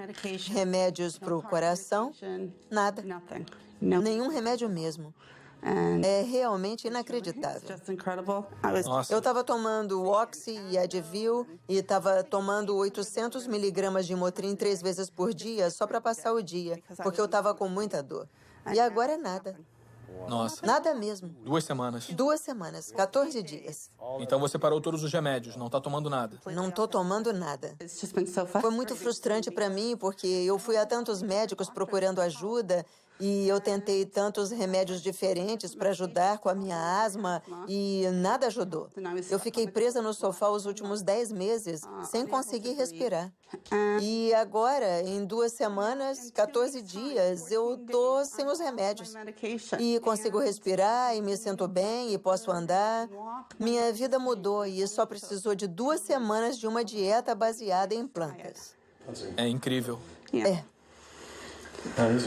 remédios para o coração, nada. Nenhum remédio mesmo. É realmente inacreditável. Nossa. Eu estava tomando Oxy e Advil e estava tomando 800 miligramas de Motrin 3 vezes por dia só para passar o dia, porque eu estava com muita dor. E agora é nada. Nossa. Nada mesmo. 2 semanas. 2 semanas, 14 dias. Então você parou todos os remédios, não tá tomando nada. Não tô tomando nada. Foi muito frustrante para mim, porque eu fui a tantos médicos procurando ajuda e eu tentei tantos remédios diferentes para ajudar com a minha asma e nada ajudou. Eu fiquei presa no sofá os últimos 10 meses, sem conseguir respirar. E agora, em 2 semanas, 14 dias, eu tô sem os remédios. E consigo respirar, e me sinto bem, e posso andar. Minha vida mudou e só precisou de 2 semanas de uma dieta baseada em plantas. É incrível.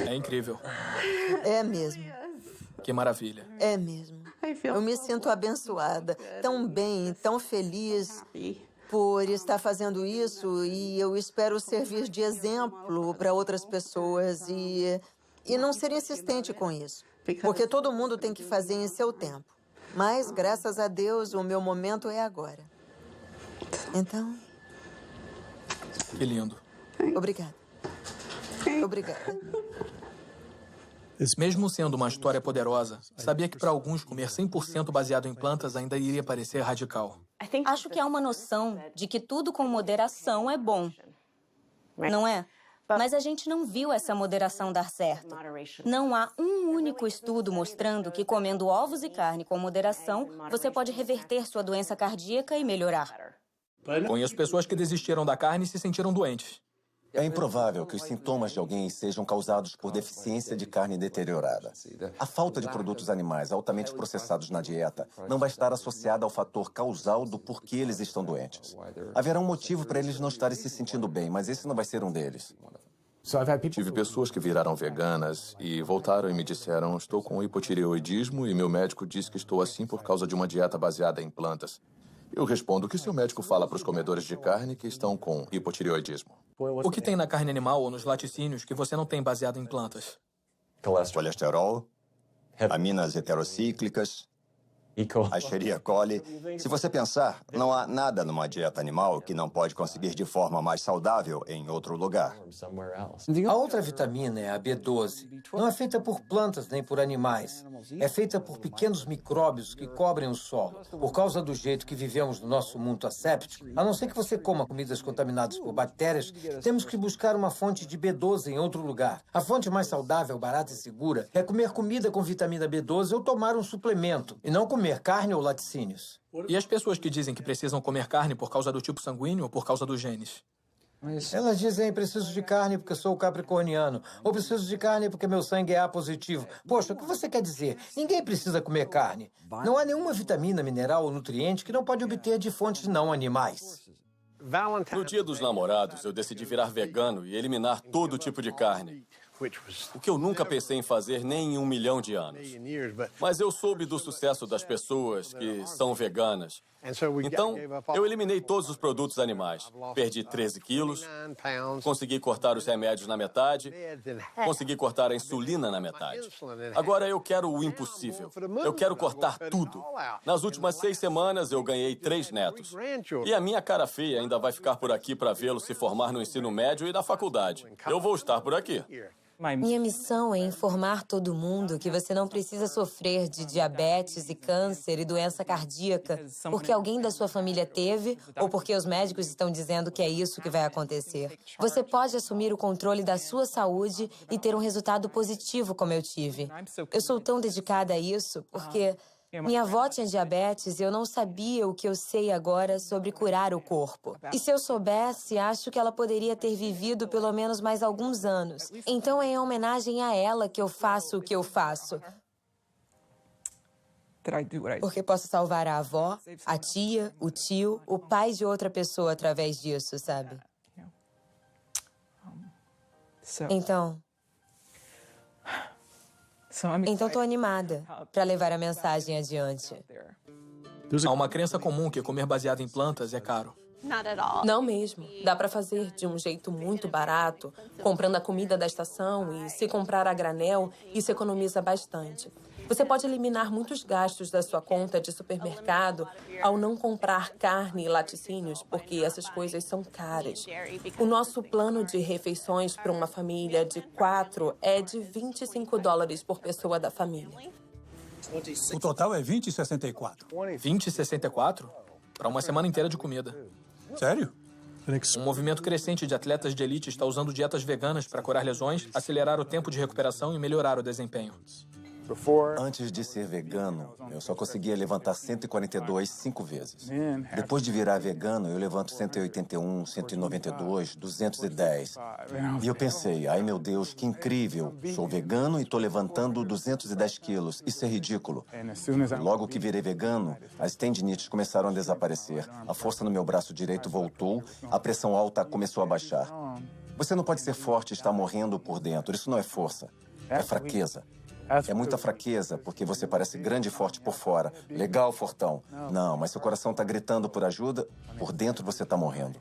É incrível. É mesmo. Que maravilha. É mesmo. Eu me sinto abençoada, tão bem, tão feliz por estar fazendo isso e eu espero servir de exemplo para outras pessoas e não ser insistente com isso, porque todo mundo tem que fazer em seu tempo. Mas, graças a Deus, o meu momento é agora. Então... Que lindo. Obrigada. Obrigada. Mesmo sendo uma história poderosa, sabia que para alguns comer 100% baseado em plantas ainda iria parecer radical. Acho que há uma noção de que tudo com moderação é bom, não é? Mas a gente não viu essa moderação dar certo. Não há um único estudo mostrando que comendo ovos e carne com moderação, você pode reverter sua doença cardíaca e melhorar. Conheço pessoas que desistiram da carne e se sentiram doentes. É improvável que os sintomas de alguém sejam causados por deficiência de carne deteriorada. A falta de produtos animais altamente processados na dieta não vai estar associada ao fator causal do porquê eles estão doentes. Haverá um motivo para eles não estarem se sentindo bem, mas esse não vai ser um deles. Tive pessoas que viraram veganas e voltaram e me disseram: estou com hipotireoidismo e meu médico disse que estou assim por causa de uma dieta baseada em plantas. Eu respondo que seu médico fala para os comedores de carne que estão com hipotireoidismo. O que tem na carne animal ou nos laticínios que você não tem baseado em plantas? Colesterol, aminas heterocíclicas, a Escherichia coli. Se você pensar, não há nada numa dieta animal que não pode conseguir de forma mais saudável em outro lugar. A outra vitamina é a B12. Não é feita por plantas nem por animais. É feita por pequenos micróbios que cobrem o solo. Por causa do jeito que vivemos no nosso mundo asséptico, a não ser que você coma comidas contaminadas por bactérias, temos que buscar uma fonte de B12 em outro lugar. A fonte mais saudável, barata e segura é comer comida com vitamina B12 ou tomar um suplemento, e não comer carne ou laticínios. E as pessoas que dizem que precisam comer carne por causa do tipo sanguíneo ou por causa dos genes? Elas dizem: preciso de carne porque sou capricorniano, ou preciso de carne porque meu sangue é A positivo. Poxa, o que você quer dizer? Ninguém precisa comer carne. Não há nenhuma vitamina, mineral ou nutriente que não pode obter de fontes não animais. No Dia dos Namorados, eu decidi virar vegano e eliminar todo tipo de carne. O que eu nunca pensei em fazer nem em 1 milhão de anos. Mas eu soube do sucesso das pessoas que são veganas. Então, eu eliminei todos os produtos animais. Perdi 13 quilos, consegui cortar os remédios na metade, consegui cortar a insulina na metade. Agora eu quero o impossível. Eu quero cortar tudo. Nas últimas 6 semanas, eu ganhei 3 netos. E a minha cara feia ainda vai ficar por aqui para vê-lo se formar no ensino médio e na faculdade. Eu vou estar por aqui. Minha missão é informar todo mundo que você não precisa sofrer de diabetes e câncer e doença cardíaca porque alguém da sua família teve ou porque os médicos estão dizendo que é isso que vai acontecer. Você pode assumir o controle da sua saúde e ter um resultado positivo como eu tive. Eu sou tão dedicada a isso porque minha avó tinha diabetes e eu não sabia o que eu sei agora sobre curar o corpo. E se eu soubesse, acho que ela poderia ter vivido pelo menos mais alguns anos. Então é em homenagem a ela que eu faço o que eu faço. Porque posso salvar a avó, a tia, o tio, o pai de outra pessoa através disso, sabe? Então, estou animada para levar a mensagem adiante. Há uma crença comum que comer baseado em plantas é caro. Não mesmo. Dá para fazer de um jeito muito barato, comprando a comida da estação e se comprar a granel, isso economiza bastante. Você pode eliminar muitos gastos da sua conta de supermercado ao não comprar carne e laticínios, porque essas coisas são caras. O nosso plano de refeições para uma família de 4 é de $25 por pessoa da família. O total é 20,64. 20,64? Para uma semana inteira de comida. Sério? Um movimento crescente de atletas de elite está usando dietas veganas para curar lesões, acelerar o tempo de recuperação e melhorar o desempenho. Antes de ser vegano, eu só conseguia levantar 142 5 vezes. Depois de virar vegano, eu levanto 181, 192, 210. E eu pensei, ai meu Deus, que incrível. Sou vegano e estou levantando 210 quilos. Isso é ridículo. Logo que virei vegano, as tendinites começaram a desaparecer. A força no meu braço direito voltou, a pressão alta começou a baixar. Você não pode ser forte e estar morrendo por dentro. Isso não é força, é fraqueza. É muita fraqueza, porque você parece grande e forte por fora. Legal, fortão. Não, mas seu coração está gritando por ajuda, por dentro você está morrendo.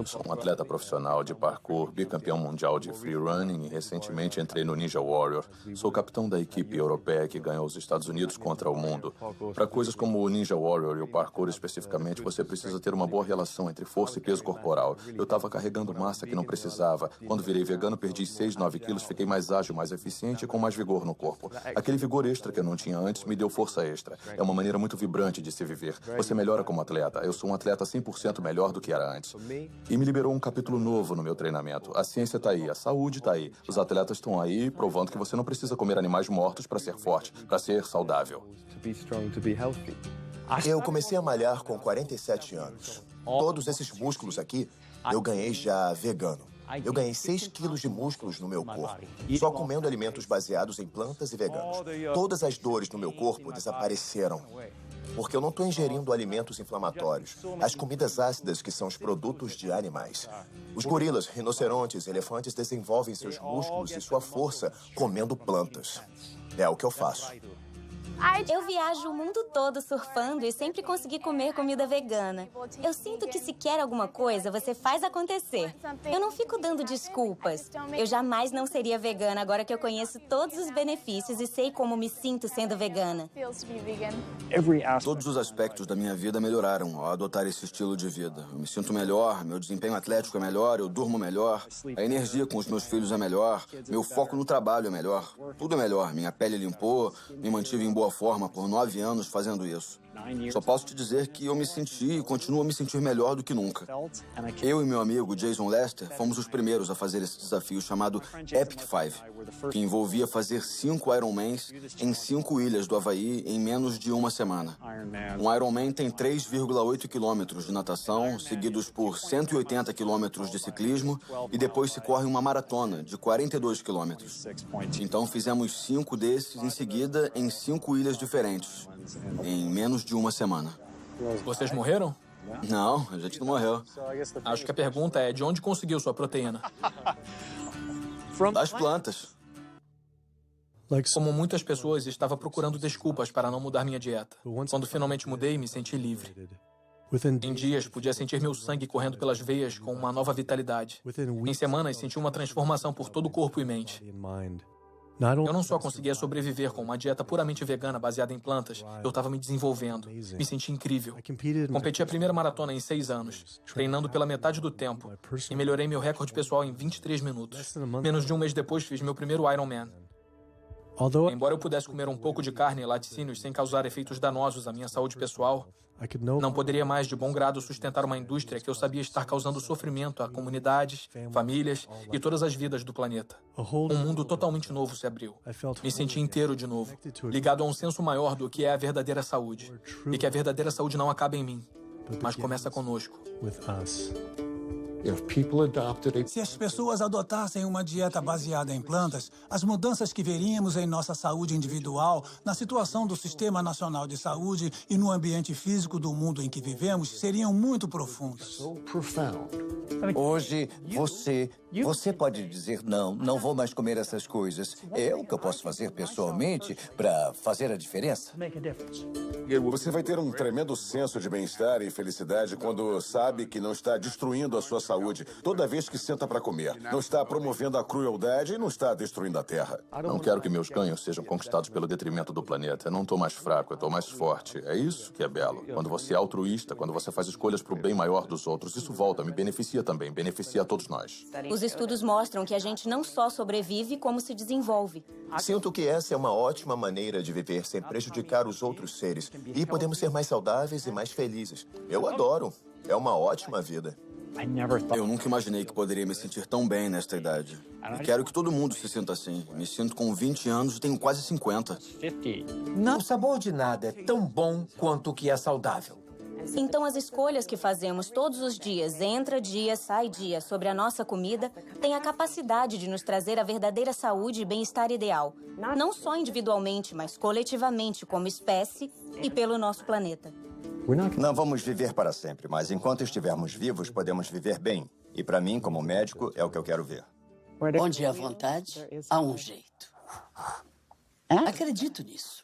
Sou um atleta profissional de parkour, bicampeão mundial de free running e recentemente entrei no Ninja Warrior. Sou capitão da equipe europeia que ganhou os Estados Unidos contra o mundo. Para coisas como o Ninja Warrior e o parkour especificamente, você precisa ter uma boa relação entre força e peso corporal. Eu estava carregando massa que não precisava. Quando virei vegano, perdi 6, 9 quilos, fiquei mais ágil, mais eficiente e com mais vigor no corpo. Aquele vigor extra que eu não tinha antes me deu força extra. É uma maneira muito vibrante de se viver. Você melhora como atleta. Eu sou um atleta 100% melhor do que era antes. E me liberou um capítulo novo no meu treinamento. A ciência está aí, a saúde está aí. Os atletas estão aí provando que você não precisa comer animais mortos para ser forte, para ser saudável. Eu comecei a malhar com 47 anos. Todos esses músculos aqui, eu ganhei já vegano. Eu ganhei 6 quilos de músculos no meu corpo, só comendo alimentos baseados em plantas e veganos. Todas as dores no meu corpo desapareceram. Porque eu não estou ingerindo alimentos inflamatórios, as comidas ácidas que são os produtos de animais. Os gorilas, rinocerontes, elefantes desenvolvem seus músculos e sua força comendo plantas. É o que eu faço. Eu viajo o mundo todo surfando e sempre consegui comer comida vegana. Eu sinto que se quer alguma coisa, você faz acontecer. Eu não fico dando desculpas. Eu jamais não seria vegana agora que eu conheço todos os benefícios e sei como me sinto sendo vegana. Todos os aspectos da minha vida melhoraram ao adotar esse estilo de vida. Eu me sinto melhor, meu desempenho atlético é melhor, eu durmo melhor, a energia com os meus filhos é melhor, meu foco no trabalho é melhor. Tudo é melhor. Minha pele limpou, me mantive em boa forma por 9 anos fazendo isso. Só posso te dizer que eu me senti e continuo a me sentir melhor do que nunca. Eu e meu amigo Jason Lester fomos os primeiros a fazer esse desafio chamado Epic 5, que envolvia fazer 5 Ironmans em 5 ilhas do Havaí em menos de uma semana. Um Ironman tem 3,8 quilômetros de natação, seguidos por 180 quilômetros de ciclismo, e depois se corre uma maratona de 42 quilômetros. Então fizemos 5 desses em seguida em 5 ilhas diferentes, em menos de uma semana. Vocês morreram? Não, a gente não morreu. Acho que a pergunta é de onde conseguiu sua proteína? Das plantas. Como muitas pessoas, estava procurando desculpas para não mudar minha dieta. Quando finalmente mudei, me senti livre. Em dias, podia sentir meu sangue correndo pelas veias com uma nova vitalidade. Em semanas, senti uma transformação por todo o corpo e mente. Eu não só conseguia sobreviver com uma dieta puramente vegana baseada em plantas, eu estava me desenvolvendo. Me senti incrível. Competi a primeira maratona em 6 anos, treinando pela metade do tempo, e melhorei meu recorde pessoal em 23 minutos. Menos de um mês depois, fiz meu primeiro Ironman. Embora eu pudesse comer um pouco de carne e laticínios sem causar efeitos danosos à minha saúde pessoal, não poderia mais de bom grado sustentar uma indústria que eu sabia estar causando sofrimento a comunidades, famílias e todas as vidas do planeta. Um mundo totalmente novo se abriu. Me senti inteiro de novo, ligado a um senso maior do que é a verdadeira saúde. E que a verdadeira saúde não acaba em mim, mas começa conosco. Se as pessoas adotassem uma dieta baseada em plantas, as mudanças que veríamos em nossa saúde individual, na situação do Sistema Nacional de Saúde e no ambiente físico do mundo em que vivemos seriam muito profundas. Hoje, você pode dizer, não vou mais comer essas coisas. É o que eu posso fazer pessoalmente para fazer a diferença. Você vai ter um tremendo senso de bem-estar e felicidade quando sabe que não está destruindo a sua saúde toda vez que senta para comer. Não está promovendo a crueldade e não está destruindo a terra. Não quero que meus ganhos sejam conquistados pelo detrimento do planeta. Eu não estou mais fraco, eu estou mais forte. É isso que é belo. Quando você é altruísta, quando você faz escolhas para o bem maior dos outros, isso volta, me beneficia também, beneficia a todos nós. Os estudos mostram que a gente não só sobrevive, como se desenvolve. Sinto que essa é uma ótima maneira de viver sem prejudicar os outros seres. E podemos ser mais saudáveis e mais felizes. Eu adoro. É uma ótima vida. Eu nunca imaginei que poderia me sentir tão bem nesta idade. E quero que todo mundo se sinta assim. Me sinto com 20 anos e tenho quase 50. O sabor de nada é tão bom quanto o que é saudável. Então, as escolhas que fazemos todos os dias, entra dia, sai dia, sobre a nossa comida, têm a capacidade de nos trazer a verdadeira saúde e bem-estar ideal. Não só individualmente, mas coletivamente, como espécie e pelo nosso planeta. Não vamos viver para sempre, mas enquanto estivermos vivos, podemos viver bem. E para mim, como médico, é o que eu quero ver. Onde há vontade, há um jeito. Acredito nisso.